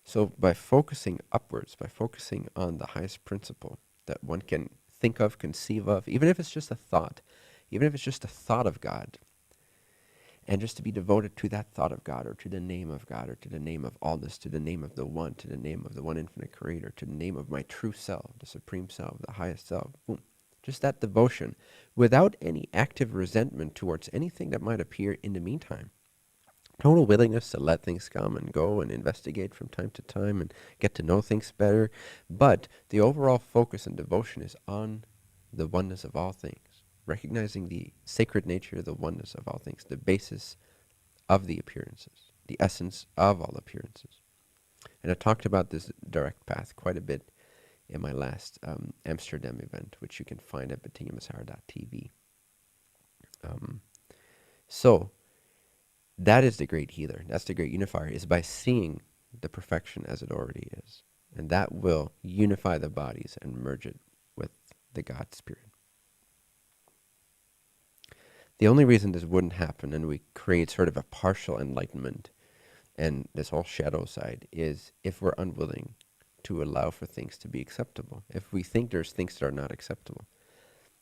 Speaker 1: So by focusing upwards, by focusing on the highest principle that one can think of, conceive of, even if it's just a thought, even if it's just a thought of God, and just to be devoted to that thought of God, or to the name of God, or to the name of allness, to the name of the one, to the name of the one infinite creator, to the name of my true self, the supreme self, the highest self, boom. Just that devotion, without any active resentment towards anything that might appear in the meantime. Total willingness to let things come and go and investigate from time to time and get to know things better. But the overall focus and devotion is on the oneness of all things, recognizing the sacred nature of the oneness of all things, the basis of the appearances, the essence of all appearances. And I talked about this direct path quite a bit in my last Amsterdam event, which you can find at bentinhomassaro.tv. So that is the great healer. That's the great unifier, is by seeing the perfection as it already is. And that will unify the bodies and merge it with the God Spirit. The only reason this wouldn't happen and we create sort of a partial enlightenment and this whole shadow side is if we're unwilling to allow for things to be acceptable. If we think there's things that are not acceptable.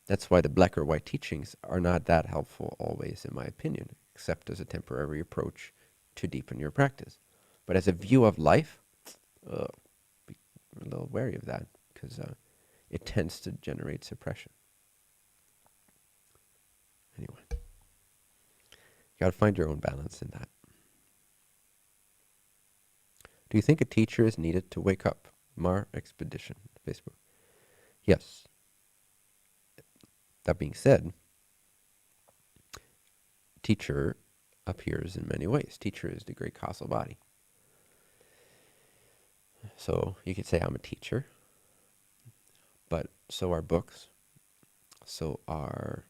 Speaker 1: That's why the black or white teachings are not that helpful always, in my opinion, except as a temporary approach to deepen your practice. But as a view of life, be a little wary of that, because it tends to generate suppression. Anyway, you got to find your own balance in that. Do you think a teacher is needed to wake up? Mar Expedition, Facebook. Yes. That being said, teacher appears in many ways. Teacher is the great causal body. So you could say I'm a teacher, but so are books, so are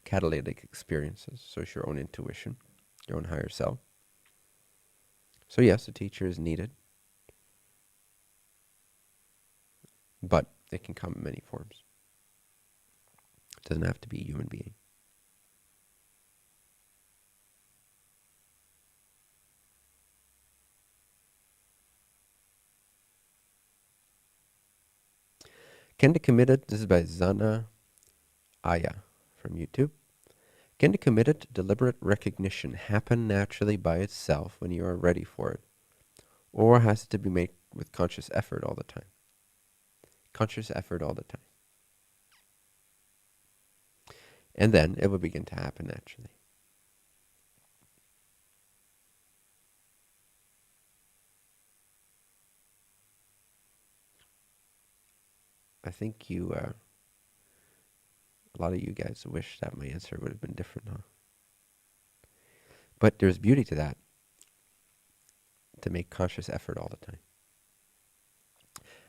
Speaker 1: catalytic experiences, so is your own intuition, your own higher self. So yes, a teacher is needed, but it can come in many forms. It doesn't have to be a human being. Can the committed, this is by Zana Aya from YouTube. Can the committed, deliberate recognition happen naturally by itself when you are ready for it? Or has it to be made with conscious effort all the time? Conscious effort all the time. And then it will begin to happen naturally. I think a lot of you guys wish that my answer would have been different, huh? But there's beauty to that, to make conscious effort all the time.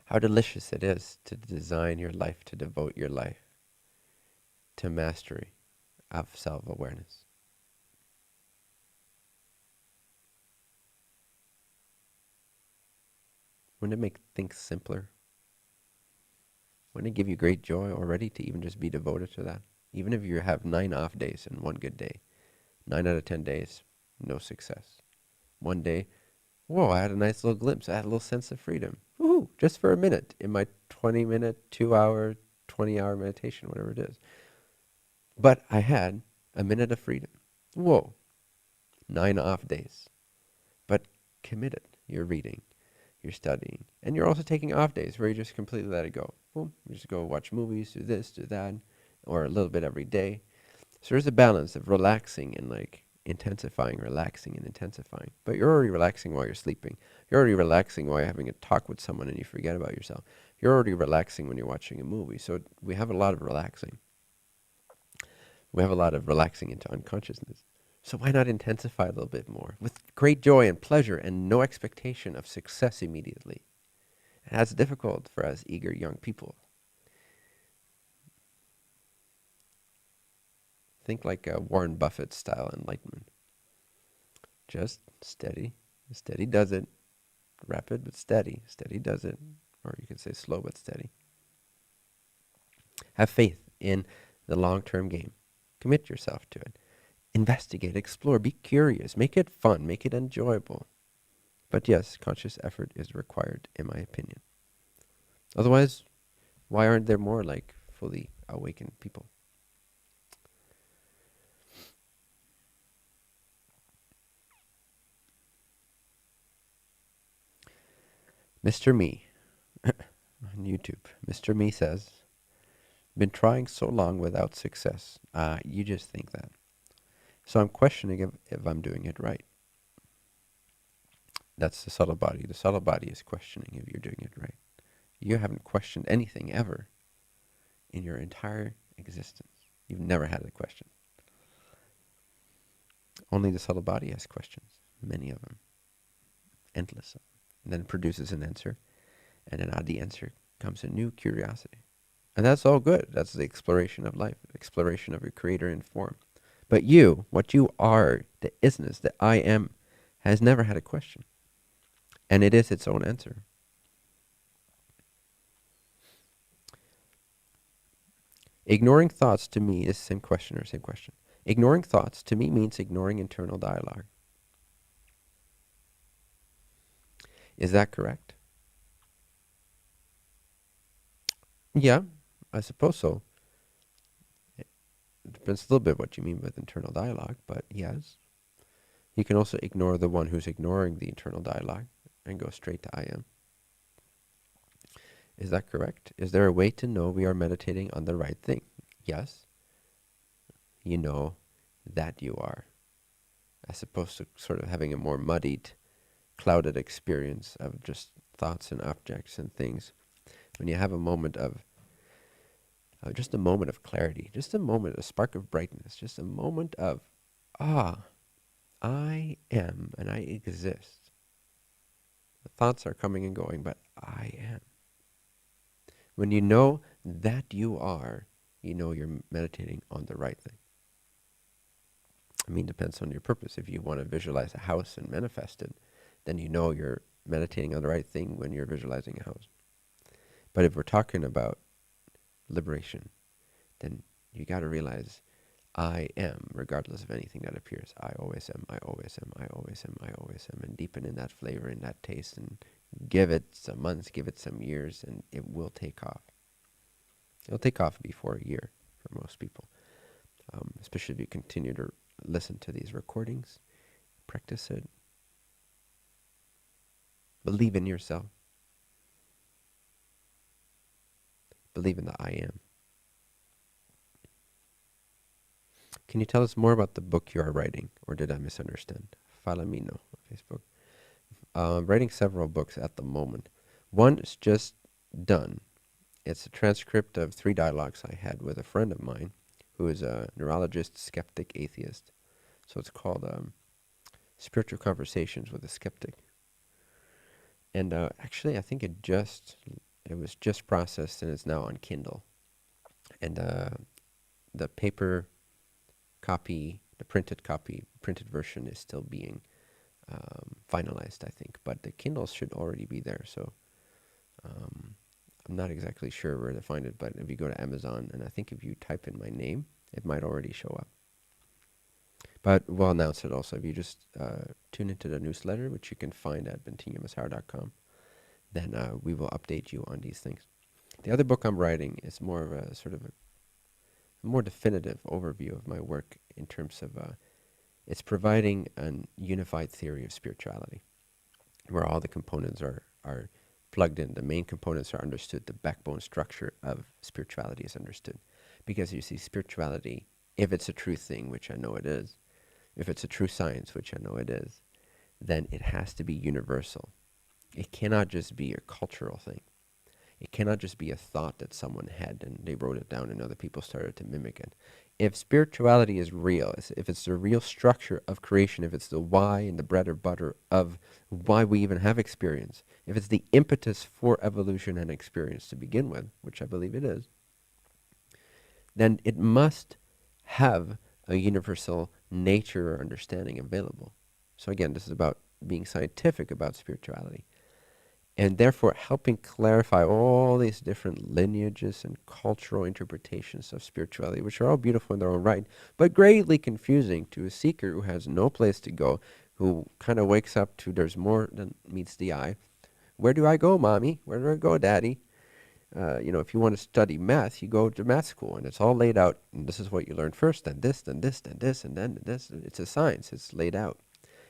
Speaker 1: How delicious it is to design your life, to devote your life to mastery of self-awareness. Wouldn't it make things simpler? Wouldn't it give you great joy already to even just be devoted to that? Even if you have 9 off days and 1 good day. 9 out of 10 days, no success. One day, whoa, I had a nice little glimpse. I had a little sense of freedom. Woohoo, just for a minute in my 20-minute, 2-hour, 20-hour meditation, whatever it is. But I had a minute of freedom. Whoa, 9 off days. But committed. You're reading, you're studying, and you're also taking off days where you just completely let it go. Boom, you just go watch movies, do this, do that, or a little bit every day. So there's a balance of relaxing and like intensifying, relaxing and intensifying. But you're already relaxing while you're sleeping. You're already relaxing while you're having a talk with someone and you forget about yourself. You're already relaxing when you're watching a movie. So we have a lot of relaxing. We have a lot of relaxing into unconsciousness. So why not intensify a little bit more with great joy and pleasure and no expectation of success immediately? And that's difficult for us eager young people. Think like Warren Buffett style enlightenment. Just steady. Steady does it. Rapid but steady. Steady does it. Or you can say slow but steady. Have faith in the long-term game. Commit yourself to it. Investigate, explore, be curious. Make it fun. Make it enjoyable. But yes, conscious effort is required, in my opinion. Otherwise, why aren't there more like fully awakened people? Mr. Me on YouTube. Mr. Me says, been trying so long without success. You just think that. So I'm questioning if I'm doing it right. That's the subtle body. The subtle body is questioning if you're doing it right. You haven't questioned anything ever in your entire existence. You've never had a question. Only the subtle body has questions, many of them, endless of them, and then produces an answer, and then out of the answer comes a new curiosity. And that's all good. That's the exploration of life, the exploration of your creator in form. But you, what you are, the isness, the I am, has never had a question. And it is its own answer. Ignoring thoughts to me is same question. Ignoring thoughts to me means ignoring internal dialogue. Is that correct? Yeah, I suppose so. It depends a little bit what you mean with internal dialogue, but yes. You can also ignore the one who's ignoring the internal dialogue and go straight to I am. Is that correct? Is there a way to know we are meditating on the right thing? Yes. You know that you are, as opposed to sort of having a more muddied, clouded experience of just thoughts and objects and things. When you have a moment of, just a moment of clarity, just a moment, a spark of brightness, just a moment of, I am and I exist. The thoughts are coming and going, but I am. When you know that you are, you know you're meditating on the right thing. I mean, depends on your purpose. If you want to visualize a house and manifest it, then you know you're meditating on the right thing when you're visualizing a house. But if we're talking about liberation, then you got to realize I am, regardless of anything that appears. I always am, I always am, I always am, I always am. And deepen in that flavor, in that taste, and give it some months, give it some years, and it will take off. It'll take off before a year for most people, especially if you continue to listen to these recordings, practice it, believe in yourself, believe in the I am. Can you tell us more about the book you are writing, or did I misunderstand? Falamino on Facebook. Writing several books at the moment. One is just done. It's a transcript of 3 dialogues I had with a friend of mine who is a neurologist, skeptic, atheist. So it's called Spiritual Conversations with a Skeptic. And actually, I think it was just processed and it's now on Kindle. And the paper copy, the printed version is still being finalized, I think. But the Kindle should already be there. So I'm not exactly sure where to find it. But if you go to Amazon, and I think if you type in my name, it might already show up. But we'll announce it also. If you just tune into the newsletter, which you can find at bentinhomassaro.com, then we will update you on these things. The other book I'm writing is more of a sort of a more definitive overview of my work in terms of it's providing a unified theory of spirituality, where all the components are plugged in. The main components are understood. The backbone structure of spirituality is understood. Because you see, spirituality, if it's a true thing, which I know it is if it's a true science, which I know it is, then it has to be universal. It cannot just be a cultural thing. It cannot just be a thought that someone had and they wrote it down and other people started to mimic it. If spirituality is real, if it's the real structure of creation, if it's the why and the bread or butter of why we even have experience, if it's the impetus for evolution and experience to begin with, which I believe it is, then it must have a universal nature or understanding available. So again, this is about being scientific about spirituality, and therefore helping clarify all these different lineages and cultural interpretations of spirituality, which are all beautiful in their own right, but greatly confusing to a seeker who has no place to go, who kind of wakes up to there's more than meets the eye. Where do I go, mommy? Where do I go, daddy? If you want to study math, you go to math school, and it's all laid out. And this is what you learn first, then this, then this, then this, and then this. It's a science. It's laid out.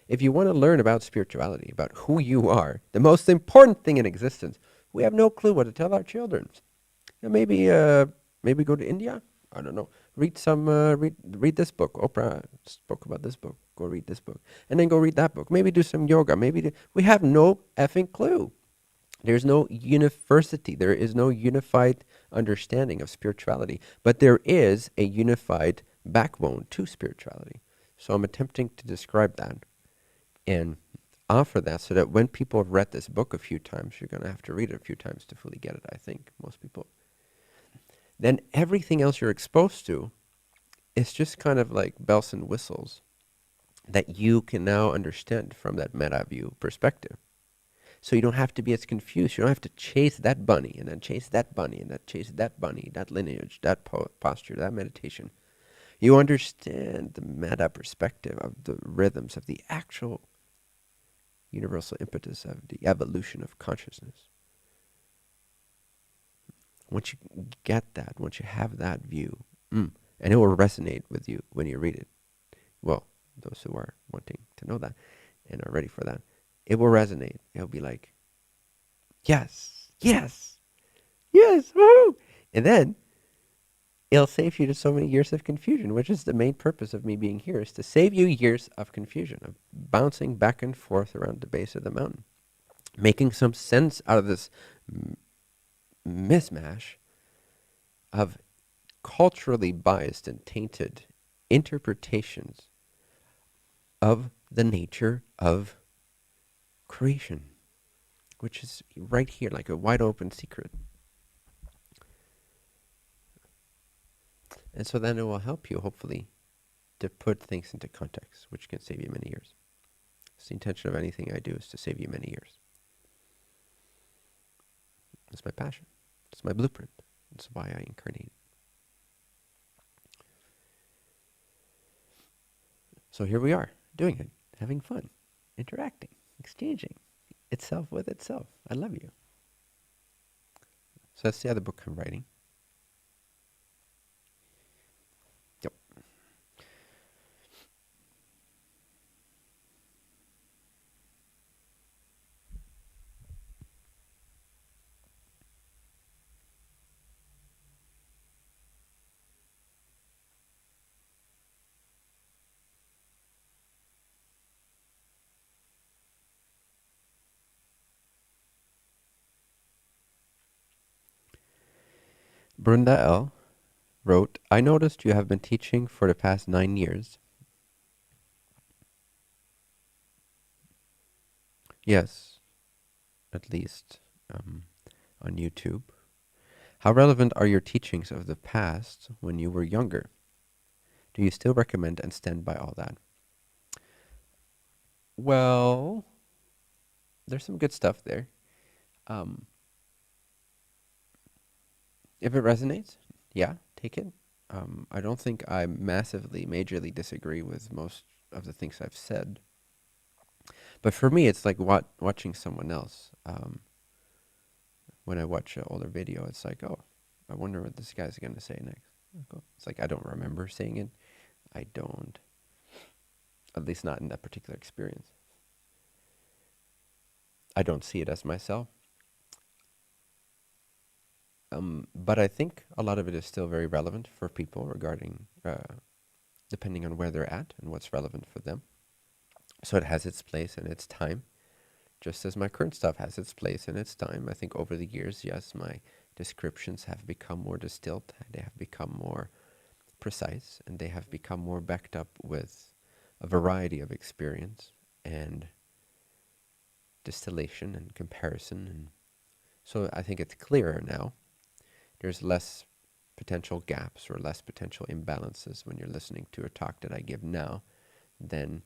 Speaker 1: If you want to learn about spirituality, about who you are, the most important thing in existence, we have no clue what to tell our children. Maybe go to India. I don't know. Read this book. Oprah spoke about this book. Go read this book, and then go read that book. Maybe do some yoga. We have no effing clue. There's no university. There is no unified understanding of spirituality, but there is a unified backbone to spirituality. So I'm attempting to describe that and offer that so that when people have read this book a few times, you're going to have to read it a few times to fully get it, I think, most people. Then everything else you're exposed to is just kind of like bells and whistles that you can now understand from that meta view perspective. So you don't have to be as confused. You don't have to chase that bunny and then chase that bunny and then chase that bunny, that lineage, that posture, that meditation. You understand the meta perspective of the rhythms of the actual universal impetus of the evolution of consciousness. Once you get that, once you have that view, and it will resonate with you when you read it. Well, those who are wanting to know that and are ready for that, it will resonate. It'll be like, yes, yes, yes, woo! And then it'll save you to so many years of confusion, which is the main purpose of me being here, is to save you years of confusion, of bouncing back and forth around the base of the mountain, making some sense out of this mismatch of culturally biased and tainted interpretations of the nature of creation, which is right here, like a wide open secret. And so then it will help you, hopefully, to put things into context, which can save you many years. It's the intention of anything I do, is to save you many years. It's my passion. It's my blueprint. It's why I incarnate. So here we are, doing it, having fun, interacting, exchanging itself with itself. I love you. So that's the other book I'm writing. Yep. Brenda L. wrote, I noticed you have been teaching for the past 9 years. Yes, at least on YouTube. How relevant are your teachings of the past when you were younger? Do you still recommend and stand by all that? Well, there's some good stuff there. If it resonates, yeah, take it. I don't think I majorly disagree with most of the things I've said. But for me, it's like watching someone else. When I watch an older video, it's like, oh, I wonder what this guy's going to say next. It's like I don't remember saying it. I don't, at least not in that particular experience. I don't see it as myself. But I think a lot of it is still very relevant for people regarding depending on where they're at and what's relevant for them. So it has its place and its time, just as my current stuff has its place and its time. I think over the years, yes, my descriptions have become more distilled, they have become more precise, and they have become more backed up with a variety of experience and distillation and comparison. And so I think it's clearer now. There's less potential gaps or less potential imbalances when you're listening to a talk that I give now than,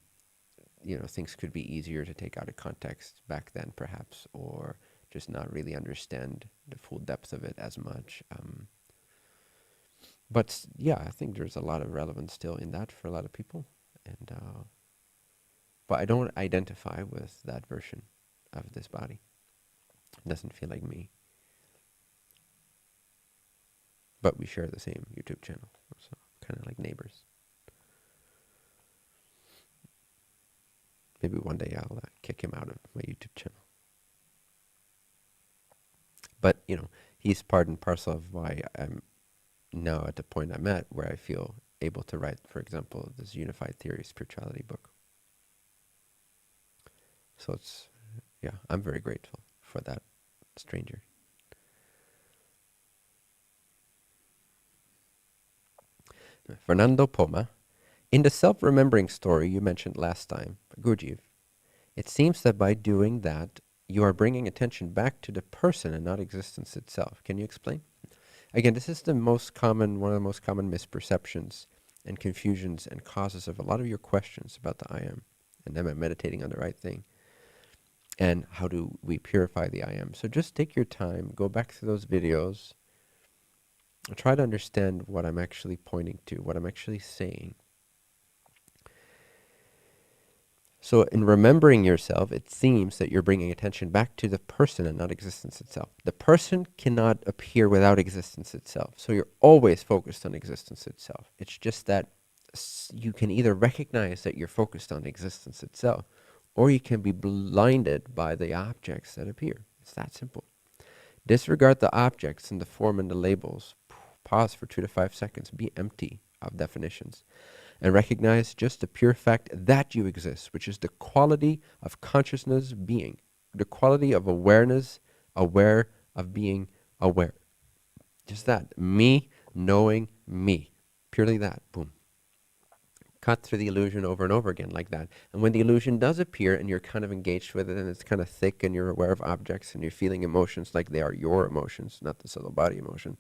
Speaker 1: things could be easier to take out of context back then perhaps, or just not really understand the full depth of it as much. But yeah, I think there's a lot of relevance still in that for a lot of people. And but I don't identify with that version of this body. It doesn't feel like me. But we share the same YouTube channel, so kind of like neighbors. Maybe one day I'll kick him out of my YouTube channel. But, he's part and parcel of why I'm now at the point I'm at where I feel able to write, for example, this Unified Theory Spirituality book. So I'm very grateful for that stranger. Fernando Poma, in the self-remembering story you mentioned last time, Gurdjieff, it seems that by doing that, you are bringing attention back to the person and not existence itself. Can you explain? Again, this is one of the most common misperceptions and confusions and causes of a lot of your questions about the I am, and am I meditating on the right thing, and how do we purify the I am. So just take your time, go back through those videos, try to understand what I'm actually pointing to, what I'm actually saying. So in remembering yourself, it seems that you're bringing attention back to the person and not existence itself. The person cannot appear without existence itself. So you're always focused on existence itself. It's just that you can either recognize that you're focused on existence itself, or you can be blinded by the objects that appear. It's that simple. Disregard the objects and the form and the labels. Pause for 2 to 5 seconds. Be empty of definitions. And recognize just the pure fact that you exist, which is the quality of consciousness being, the quality of awareness, aware of being aware. Just that, me knowing me, purely that, boom. Cut through the illusion over and over again like that. And when the illusion does appear and you're kind of engaged with it and it's kind of thick and you're aware of objects and you're feeling emotions like they are your emotions, not the subtle body emotion,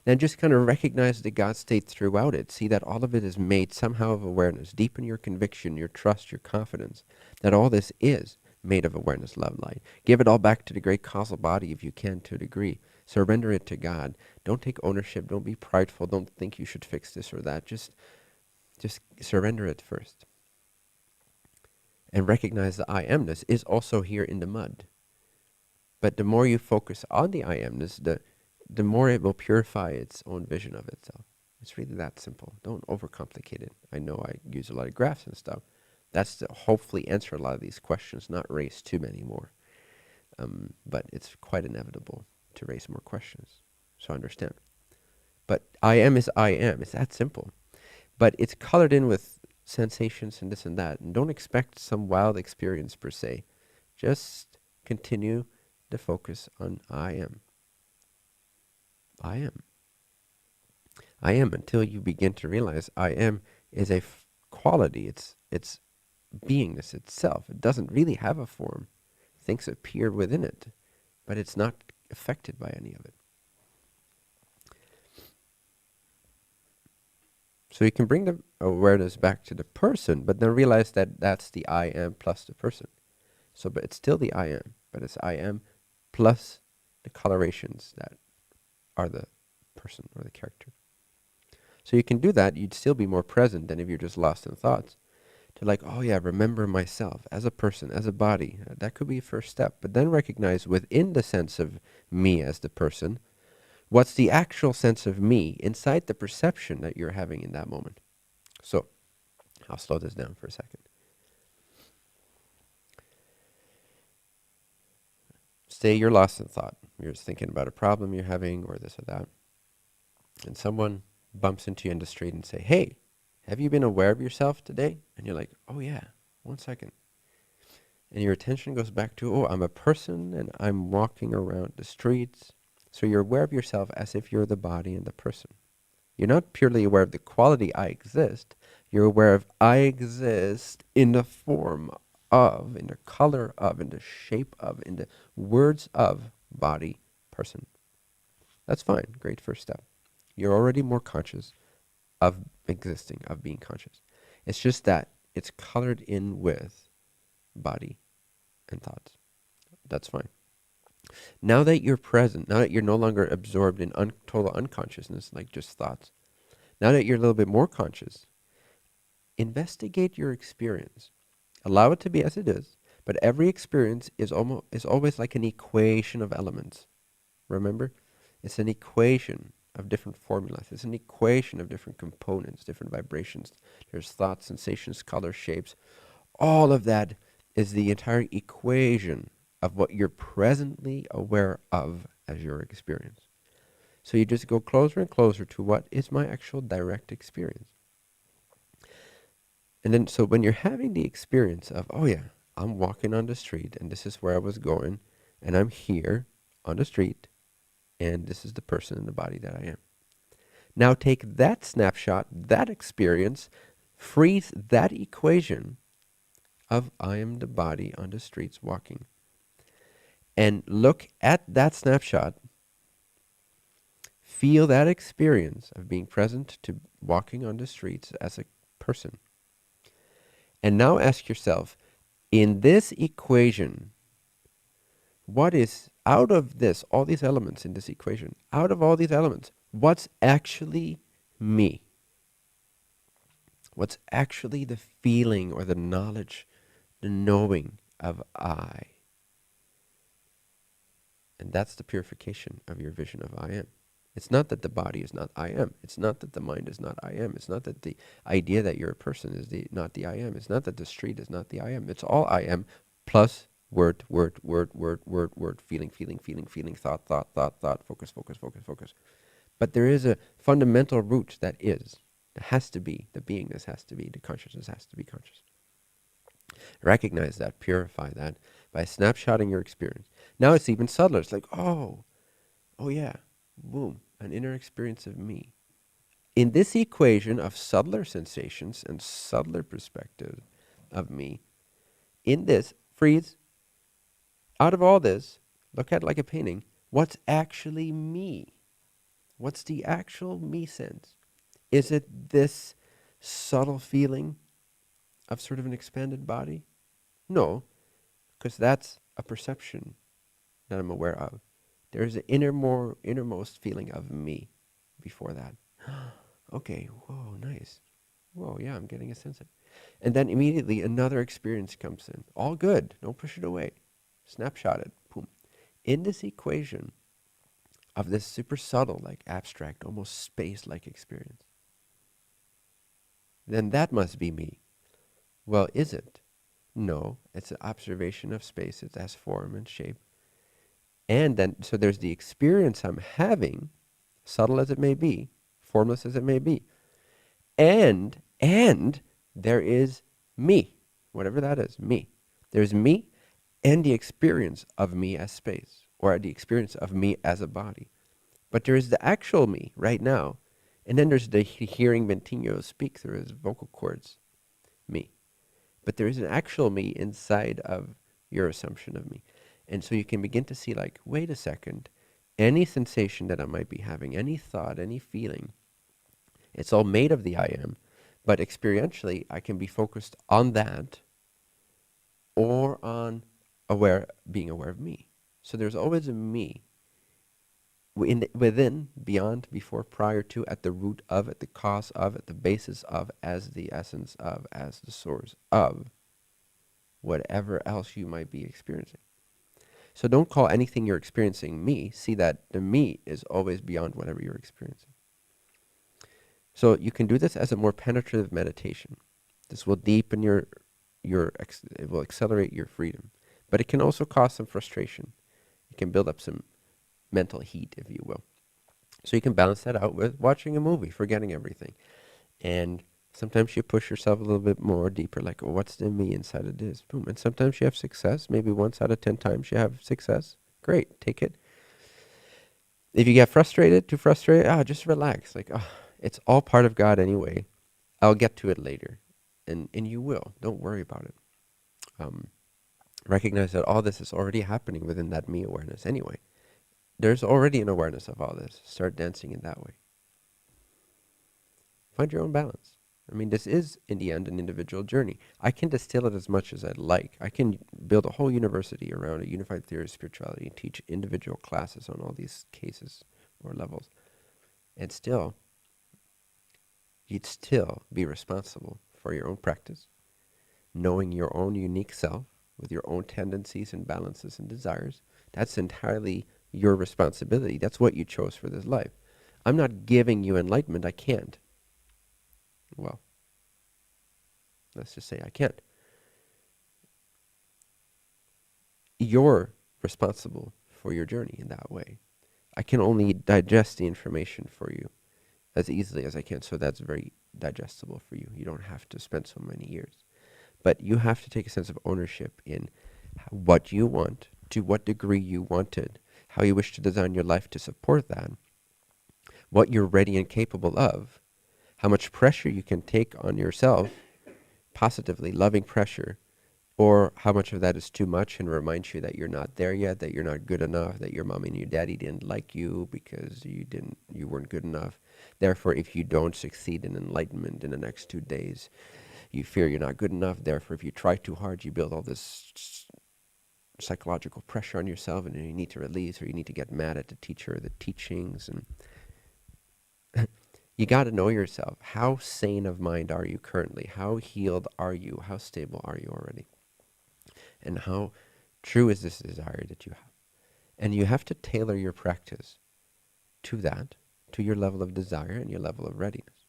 Speaker 1: then just kind of recognize the God state throughout it. See that all of it is made somehow of awareness. Deepen your conviction, your trust, your confidence that all this is made of awareness, love, light. Give it all back to the great causal body if you can to a degree. Surrender it to God. Don't take ownership. Don't be prideful. Don't think you should fix this or that. Just surrender it first. And recognize the I amness is also here in the mud. But the more you focus on the I amness, the more it will purify its own vision of itself. It's really that simple. Don't overcomplicate it. I know I use a lot of graphs and stuff. That's to hopefully answer a lot of these questions, not raise too many more. But it's quite inevitable to raise more questions. So understand. But I am is I am. It's that simple. But it's colored in with sensations and this and that. And don't expect some wild experience per se. Just continue to focus on I am. I am. I am, until you begin to realize I am is a quality. It's beingness itself. It doesn't really have a form. Things appear within it, but it's not affected by any of it. So you can bring the awareness back to the person, but then realize that that's the I am plus the person. So, but it's still the I am, but it's I am plus the colorations that are the person or the character. So you can do that. You'd still be more present than if you're just lost in thoughts. To like, oh yeah, remember myself as a person, as a body. That could be a first step. But then recognize within the sense of me as the person, what's the actual sense of me inside the perception that you're having in that moment. So I'll slow this down for a second. Say you're lost in thought. You're just thinking about a problem you're having or this or that. And someone bumps into you in the street and say, hey, Have you been aware of yourself today? And you're like, oh yeah, 1 second. And your attention goes back to, oh, I'm a person and I'm walking around the streets. So you're aware of yourself as if you're the body and the person. You're not purely aware of the quality I exist. You're aware of I exist in the form of, in the color of, in the shape of, in the words of body, person. That's fine. Great first step. You're already more conscious of existing, of being conscious. It's just that it's colored in with body and thoughts. That's fine. Now that you're present, now that you're no longer absorbed in total unconsciousness, like just thoughts, now that you're a little bit more conscious, investigate your experience. Allow it to be as it is, but every experience is always like an equation of elements. Remember? It's an equation of different formulas. It's an equation of different components, different vibrations. There's thoughts, sensations, color, shapes. All of that is the entire equation of what you're presently aware of as your experience. So you just go closer and closer to what is my actual direct experience. And then, so when you're having the experience of, oh yeah, I'm walking on the street and this is where I was going and I'm here on the street and this is the person in the body that I am. Now take that snapshot, that experience, freeze that equation of I am the body on the streets walking, and look at that snapshot, feel that experience of being present to walking on the streets as a person. And now ask yourself, in this equation, what is, out of this, all these elements in this equation, out of all these elements, what's actually me? What's actually the feeling or the knowledge, the knowing of I? And that's the purification of your vision of I am. It's not that the body is not I am. It's not that the mind is not I am. It's not that the idea that you're a person is not the I am. It's not that the street is not the I am. It's all I am plus word, word, word, word, word, word, feeling, feeling, feeling, feeling, thought, thought, thought, thought, focus, focus, focus, focus. But there is a fundamental root that is. It has to be. The beingness has to be. The consciousness has to be conscious. Recognize that. Purify that by snapshotting your experience. Now it's even subtler. It's like, oh yeah, boom, an inner experience of me. In this equation of subtler sensations and subtler perspective of me, in this, freeze, out of all this, look at it like a painting, what's actually me? What's the actual me sense? Is it this subtle feeling of sort of an expanded body? No, because that's a perception that I'm aware of. There's an innermost feeling of me before that. Okay, whoa, nice. Whoa, yeah, I'm getting a sense of it. And then immediately another experience comes in. All good, don't push it away. Snapshot it, boom. In this equation of this super subtle, like abstract, almost space-like experience, then that must be me. Well, is it? No, it's an observation of space. It has form and shape. And then, so there's the experience I'm having, subtle as it may be, formless as it may be. And there is me, whatever that is, me. There's me and the experience of me as space, or the experience of me as a body. But there is the actual me right now. And then there's the hearing Bentinho speak through his vocal cords, me. But there is an actual me inside of your assumption of me. And so you can begin to see, like, wait a second, any sensation that I might be having, any thought, any feeling, it's all made of the I am. But experientially, I can be focused on that or on being aware of me. So there's always a me within, beyond, before, prior to, at the root of, at the cause of, at the basis of, as the essence of, as the source of whatever else you might be experiencing. So don't call anything you're experiencing me. See that the me is always beyond whatever you're experiencing. So you can do this as a more penetrative meditation. This will deepen it will accelerate your freedom. But it can also cause some frustration. It can build up some mental heat, if you will. So you can balance that out with watching a movie, forgetting everything, and Sometimes you push yourself a little bit more deeper, like, oh, what's in me inside of this? Boom. And sometimes you have success. Maybe once out of 10 times you have success. Great, take it. If you get frustrated, too frustrated, just relax. Like, it's all part of God anyway. I'll get to it later. And you will. Don't worry about it. Um, recognize that all this is already happening within that me awareness anyway. There's already an awareness of all this. Start dancing in that way. Find your own balance. I mean, this is, in the end, an individual journey. I can distill it as much as I'd like. I can build a whole university around a unified theory of spirituality and teach individual classes on all these cases or levels. And still, you'd still be responsible for your own practice, knowing your own unique self with your own tendencies and balances and desires. That's entirely your responsibility. That's what you chose for this life. I'm not giving you enlightenment. I can't. Well, let's just say I can't. You're responsible for your journey in that way. I can only digest the information for you as easily as I can, so that's very digestible for you. You don't have to spend so many years. But you have to take a sense of ownership in what you want, to what degree you want it, how you wish to design your life to support that, what you're ready and capable of, how much pressure you can take on yourself, positively, loving pressure, or how much of that is too much and reminds you that you're not there yet, that you're not good enough, that your mom and your daddy didn't like you because you weren't good enough. Therefore, if you don't succeed in enlightenment in the next 2 days, you fear you're not good enough. Therefore, if you try too hard, you build all this psychological pressure on yourself, and you need to release, or you need to get mad at the teacher, the teachings, and you got to know yourself. How sane of mind are you currently? How healed are you? How stable are you already? And how true is this desire that you have? And you have to tailor your practice to that, to your level of desire and your level of readiness.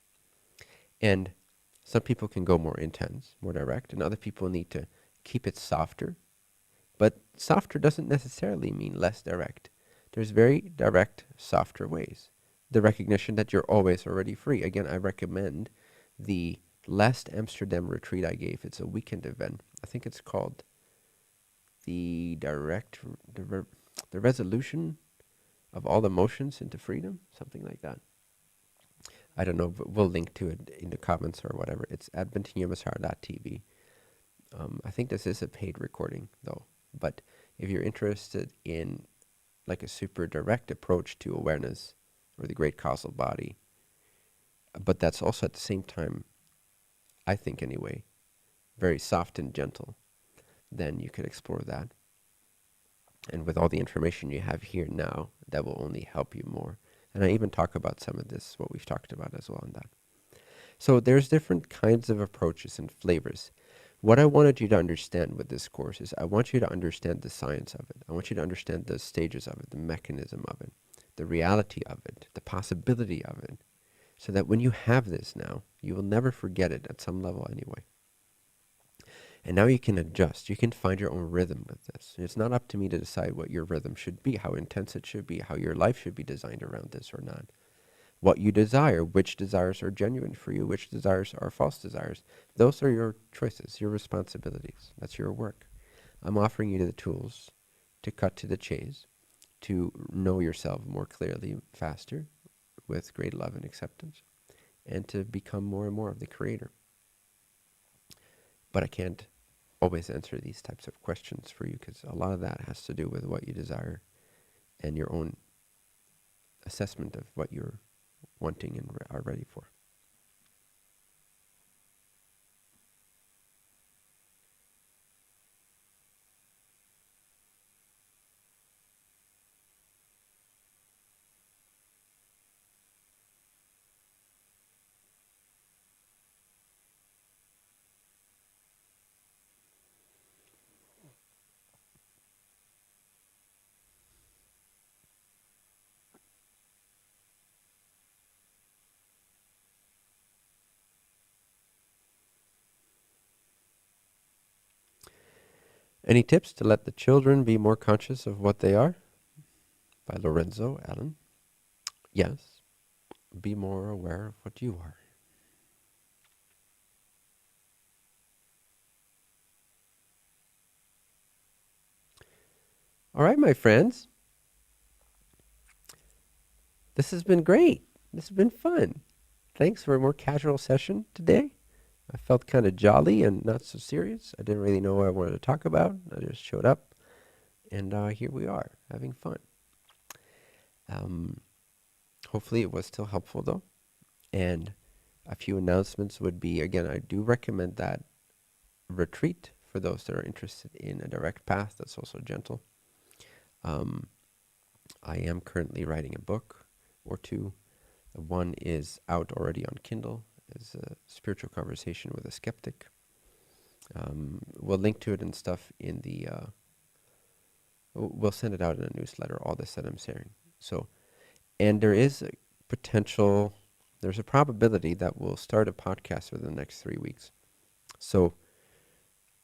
Speaker 1: And some people can go more intense, more direct, and other people need to keep it softer. But softer doesn't necessarily mean less direct. There's very direct, softer ways. The recognition that you're always already free. Again, I recommend the last Amsterdam retreat I gave. It's a weekend event. I think it's called the resolution of all emotions into freedom, something like that. I don't know, but we'll link to it in the comments or whatever. It's at bentinho.tv. I think this is a paid recording though, but if you're interested in like a super direct approach to awareness or the great causal body, but that's also at the same time, I think anyway, very soft and gentle, then you could explore that. And with all the information you have here now, that will only help you more. And I even talk about some of this, what we've talked about as well in that. So there's different kinds of approaches and flavors. What I wanted you to understand with this course is I want you to understand the science of it. I want you to understand the stages of it, the mechanism of it, the reality of it, the possibility of it, so that when you have this now, you will never forget it at some level anyway. And now you can adjust. You can find your own rhythm with this. It's not up to me to decide what your rhythm should be, how intense it should be, how your life should be designed around this or not. What you desire, which desires are genuine for you, which desires are false desires. Those are your choices, your responsibilities. That's your work. I'm offering you the tools to cut to the chase, to know yourself more clearly, faster, with great love and acceptance, and to become more and more of the creator. But I can't always answer these types of questions for you because a lot of that has to do with what you desire and your own assessment of what you're wanting and are ready for. Any tips to let the children be more conscious of what they are? By Lorenzo Allen. Yes, be more aware of what you are. All right, my friends. This has been great. This has been fun. Thanks for a more casual session today. I felt kind of jolly and not so serious. I didn't really know what I wanted to talk about. I just showed up, and here we are, having fun. Um, Hopefully it was still helpful, though. And a few announcements would be, again, I do recommend that retreat for those that are interested in a direct path that's also gentle. Um, I am currently writing a book or two. One is out already on Kindle. Is a spiritual conversation with a skeptic. We'll link to it and stuff in the. We'll send it out in a newsletter. All this that I'm sharing. So, and there is a potential. There's a probability that we'll start a podcast within the next 3 weeks. So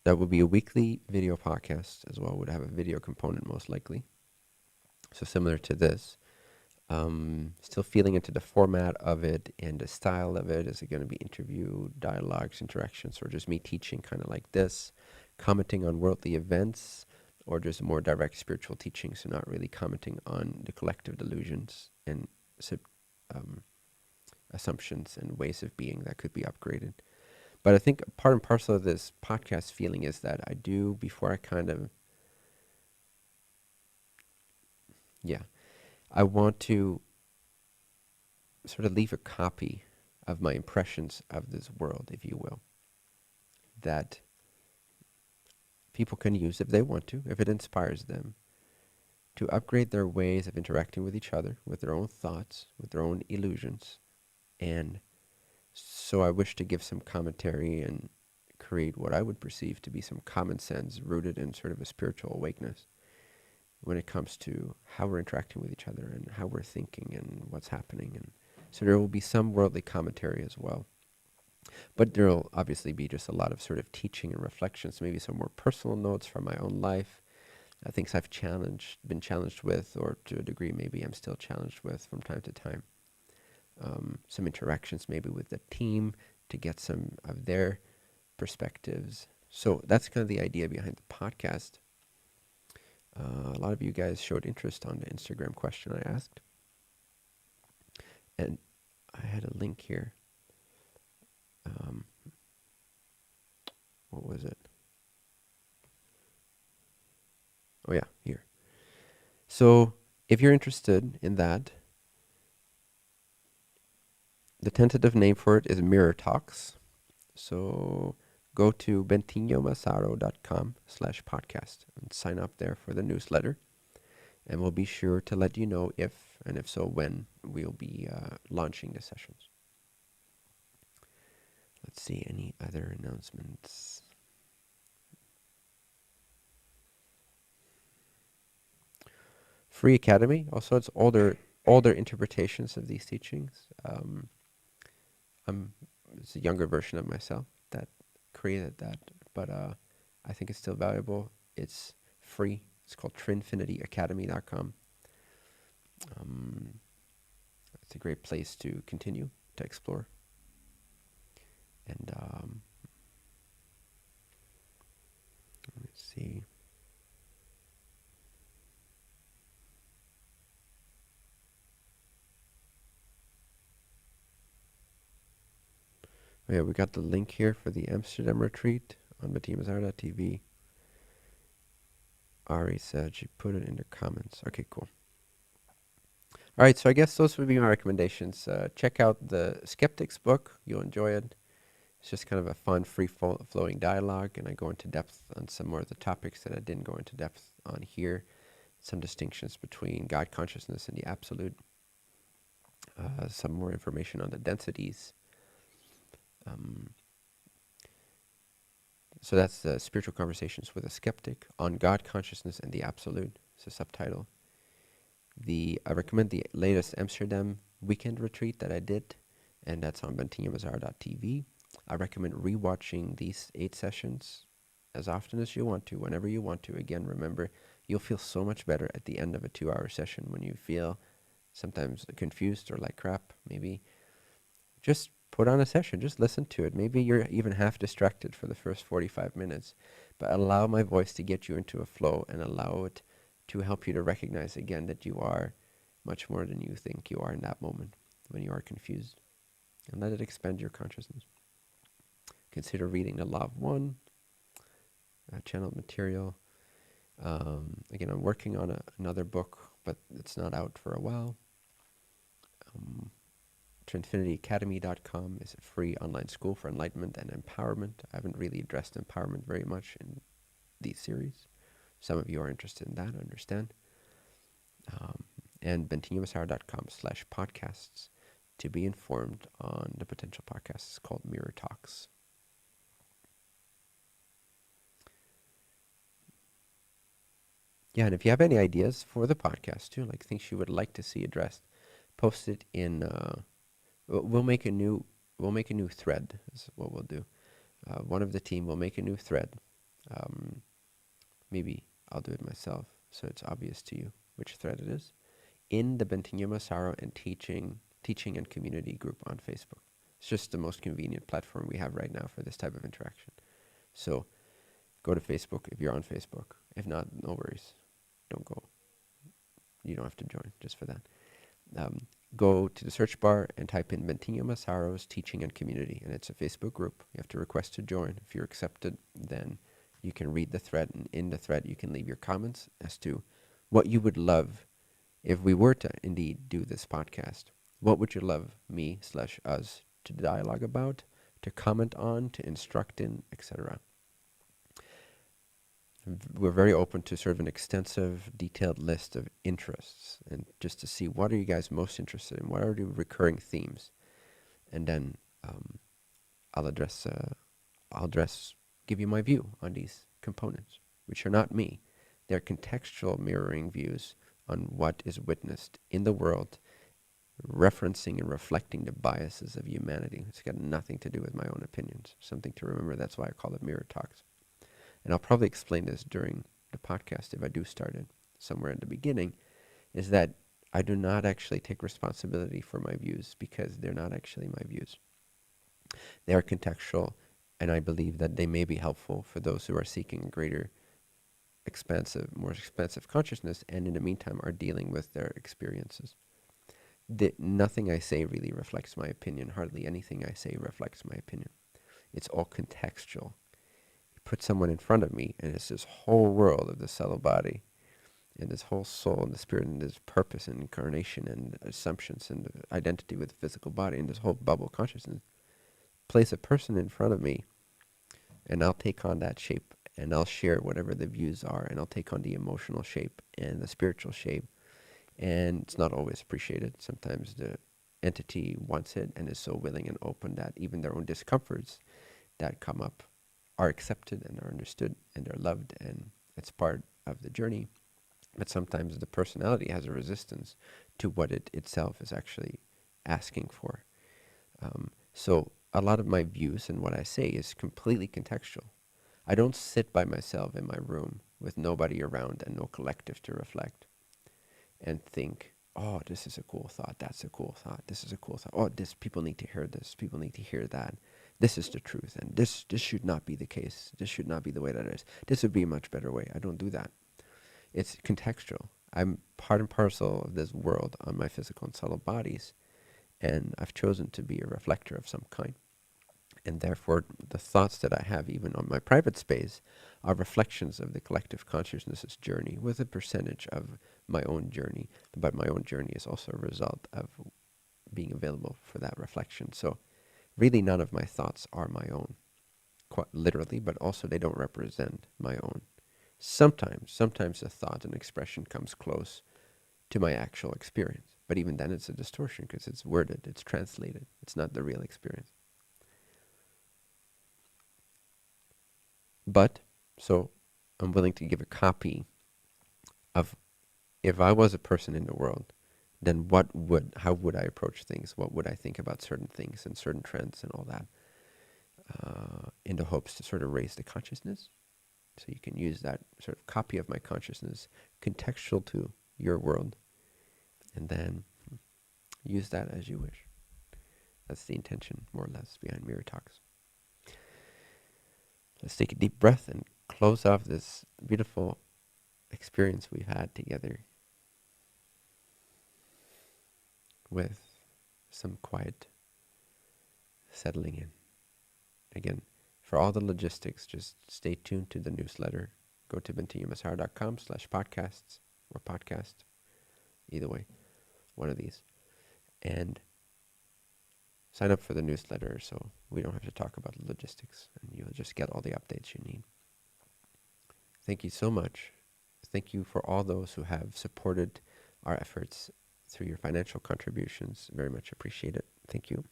Speaker 1: that will be a weekly video podcast as well. Would have a video component most likely. So similar to this. Still feeling into the format of it and the style of it. Is it going to be interview, dialogues, interactions, or just me teaching kind of like this, commenting on worldly events, or just more direct spiritual teaching, so not really commenting on the collective delusions and assumptions and ways of being that could be upgraded. But I think part and parcel of this podcast feeling is that I do, before I kind of, I want to sort of leave a copy of my impressions of this world, if you will, that people can use if they want to, if it inspires them, to upgrade their ways of interacting with each other, with their own thoughts, with their own illusions. And so I wish to give some commentary and create what I would perceive to be some common sense rooted in sort of a spiritual awakeness when it comes to how we're interacting with each other and how we're thinking and what's happening. And so there will be some worldly commentary as well. But there will obviously be just a lot of sort of teaching and reflections, maybe some more personal notes from my own life, things I've been challenged with, or to a degree maybe I'm still challenged with from time to time. Some interactions maybe with the team to get some of their perspectives. So that's kind of the idea behind the podcast. A lot of you guys showed interest on the Instagram question I asked. And I had a link here. What was it? Oh yeah, here. So if you're interested in that, the tentative name for it is Mirror Talks. So go to bentinhomassaro.com/podcast and sign up there for the newsletter. And we'll be sure to let you know if, and if so, when we'll be launching the sessions. Let's see, any other announcements? Free Academy. Also, it's older interpretations of these teachings. It's a younger version of myself that created that, but I think it's still valuable. It's free. It's called trinfinityacademy.com. It's a great place to continue to explore. And let me see. Oh yeah, we got the link here for the Amsterdam retreat on bentinhomassaro.tv. Ari said she put it in the comments. Okay, cool. All right, so I guess those would be my recommendations. Check out the Skeptics book. You'll enjoy it. It's just kind of a fun, free-flowing dialogue, and I go into depth on some more of the topics that I didn't go into depth on here. Some distinctions between God consciousness and the absolute. Some more information on the densities. So that's the Spiritual Conversations with a Skeptic on God consciousness and the absolute. It's a subtitle. I recommend the latest Amsterdam weekend retreat that I did, and that's on bentinhomassaro.tv. I recommend rewatching these 8 sessions as often as you want to, whenever you want to. Again, remember, you'll feel so much better at the end of a 2-hour session when you feel sometimes confused or like crap. Maybe just put on a session, just listen to it. Maybe you're even half distracted for the first 45 minutes, but allow my voice to get you into a flow and allow it to help you to recognize again that you are much more than you think you are in that moment when you are confused. And let it expand your consciousness. Consider reading The Law of One, channeled material. Again, I'm working on another book, but it's not out for a while. TrinityAcademy.com is a free online school for enlightenment and empowerment. I haven't really addressed empowerment very much in these series. Some of you are interested in that, I understand. And BentinhoMassaro.com/podcasts to be informed on the potential podcasts called Mirror Talks. Yeah, and if you have any ideas for the podcast too, like things you would like to see addressed, post it in. We'll make a new thread. Is what we'll do. One of the team will make a new thread. Maybe I'll do it myself, so it's obvious to you which thread it is. In the Bentinho Massaro and teaching and community group on Facebook. It's just the most convenient platform we have right now for this type of interaction. So go to Facebook if you're on Facebook. If not, no worries. Don't go. You don't have to join just for that. Go to the search bar and type in Bentinho Massaro's Teaching and Community, and it's a Facebook group. You have to request to join. If you're accepted, then you can read the thread, and in the thread you can leave your comments as to what you would love if we were to indeed do this podcast. What would you love me/us to dialogue about, to comment on, to instruct in, etc.? We're very open to sort of an extensive, detailed list of interests, and just to see what are you guys most interested in, what are the recurring themes, and then I'll give you my view on these components, which are not me. They're contextual mirroring views on what is witnessed in the world, referencing and reflecting the biases of humanity. It's got nothing to do with my own opinions. Something to remember. That's why I call it Mirror Talks. And I'll probably explain this during the podcast if I do start it somewhere in the beginning, is that I do not actually take responsibility for my views because they're not actually my views. They are contextual, and I believe that they may be helpful for those who are seeking a greater more expansive consciousness, and in the meantime are dealing with their experiences. Nothing I say really reflects my opinion. Hardly anything I say reflects my opinion. It's all contextual. Put someone in front of me, and it's this whole world of the subtle body, and this whole soul and the spirit, and this purpose and incarnation and assumptions and identity with the physical body, and this whole bubble consciousness. Place a person in front of me, and I'll take on that shape, and I'll share whatever the views are, and I'll take on the emotional shape and the spiritual shape, and it's not always appreciated. Sometimes the entity wants it and is so willing and open that even their own discomforts that come up are accepted and are understood and are loved, and it's part of the journey. But sometimes the personality has a resistance to what it itself is actually asking for. So a lot of my views and what I say is completely contextual. I don't sit by myself in my room with nobody around and no collective to reflect and think, oh, this is a cool thought, that's a cool thought, this is a cool thought, oh, people need to hear this, people need to hear that. This is the truth, and this should not be the case. This should not be the way that it is. This would be a much better way. I don't do that. It's contextual. I'm part and parcel of this world on my physical and subtle bodies, and I've chosen to be a reflector of some kind. And therefore, the thoughts that I have, even on my private space, are reflections of the collective consciousness's journey with a percentage of my own journey. But my own journey is also a result of being available for that reflection. So really, none of my thoughts are my own, quite literally, but also they don't represent my own. Sometimes a thought and expression comes close to my actual experience, but even then it's a distortion because it's worded, it's translated, it's not the real experience. But, so I'm willing to give a copy of, if I was a person in the world, then how would I approach things? What would I think about certain things and certain trends and all that, in the hopes to sort of raise the consciousness? So you can use that sort of copy of my consciousness, contextual to your world, and then use that as you wish. That's the intention, more or less, behind Mirror Talks. Let's take a deep breath and close off this beautiful experience we've had together with some quiet settling in. Again, for all the logistics, just stay tuned to the newsletter. Go to bentinhomassaro.com/podcasts or podcast, either way, one of these. And sign up for the newsletter so we don't have to talk about the logistics and you'll just get all the updates you need. Thank you so much. Thank you for all those who have supported our efforts through your financial contributions. Very much appreciate it. Thank you.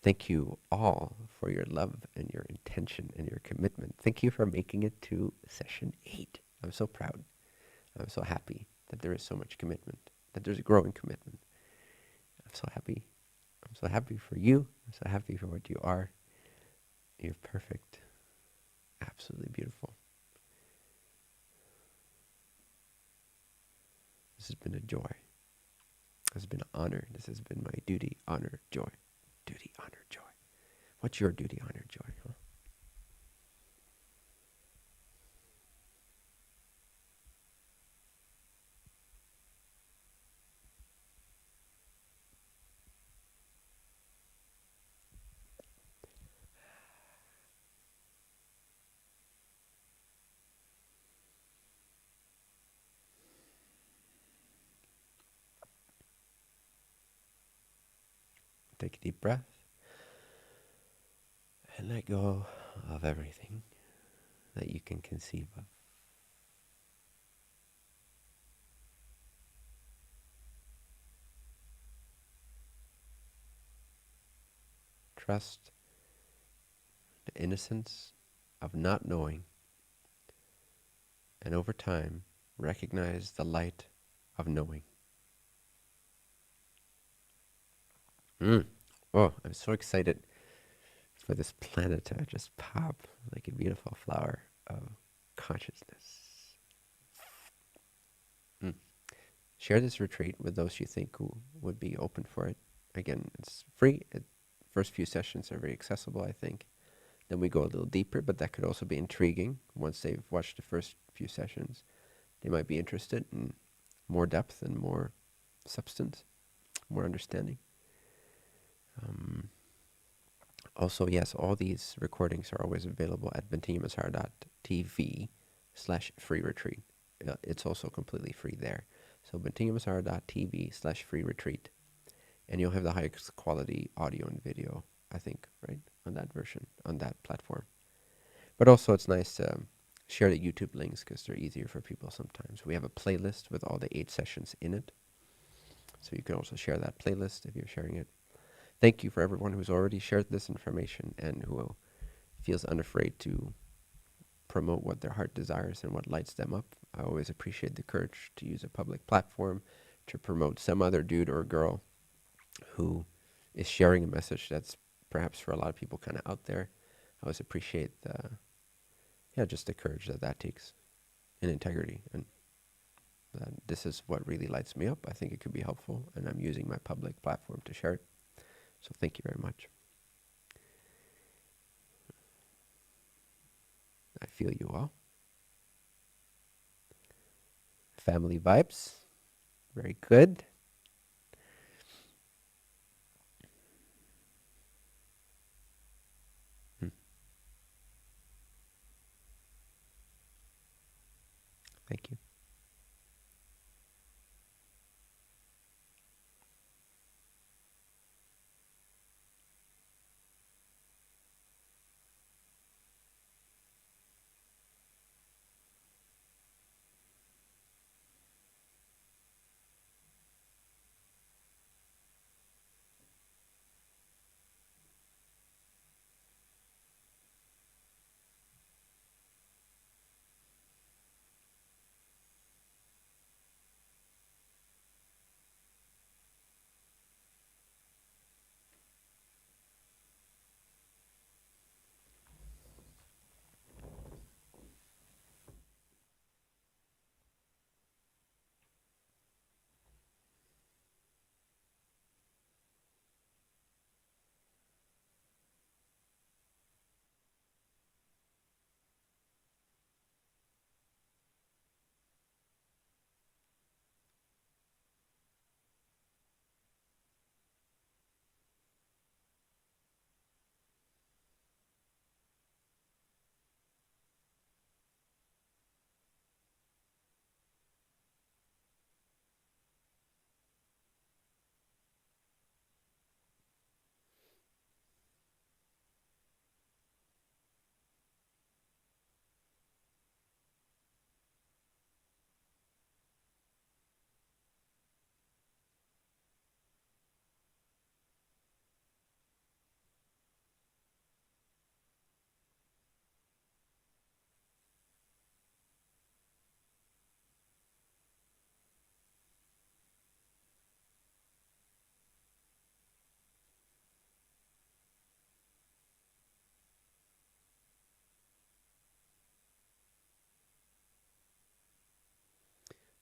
Speaker 1: Thank you all for your love and your intention and your commitment. Thank you for making it to session 8. I'm so proud. I'm so happy that there is so much commitment, that there's a growing commitment. I'm so happy. I'm so happy for you. I'm so happy for what you are. You're perfect. Absolutely beautiful. This has been a joy. This has been an honor. This has been my duty, honor, joy. Duty, honor, joy. What's your duty, honor, joy? Huh? Take a deep breath and let go of everything that you can conceive of. Trust the innocence of not knowing, and over time, recognize the light of knowing. Oh, I'm so excited for this planet to just pop like a beautiful flower of consciousness. Share this retreat with those you think who would be open for it. Again, it's free. First few sessions are very accessible, I think. Then we go a little deeper, but that could also be intriguing. Once they've watched the first few sessions, they might be interested in more depth and more substance, more understanding. Also, yes, all these recordings are always available at bentinhomassaro.tv/free retreat. It's also completely free there. So bentinhomassaro.tv/free retreat. And you'll have the highest quality audio and video, I think, right? On that version, on that platform. But also it's nice to share the YouTube links because they're easier for people sometimes. We have a playlist with all the 8 sessions in it. So you can also share that playlist if you're sharing it. Thank you for everyone who's already shared this information and who feels unafraid to promote what their heart desires and what lights them up. I always appreciate the courage to use a public platform to promote some other dude or girl who is sharing a message that's perhaps for a lot of people kind of out there. I always appreciate just the courage that takes, and integrity, and this is what really lights me up. I think it could be helpful, and I'm using my public platform to share it. So thank you very much. I feel you all. Family vibes. Very good. Thank you.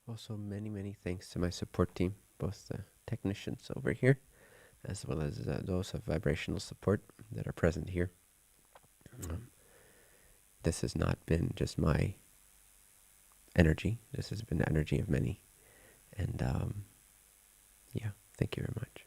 Speaker 1: Also, many, many thanks to my support team, both the technicians over here, as well as those of vibrational support that are present here. This has not been just my energy. This has been the energy of many. And yeah, thank you very much.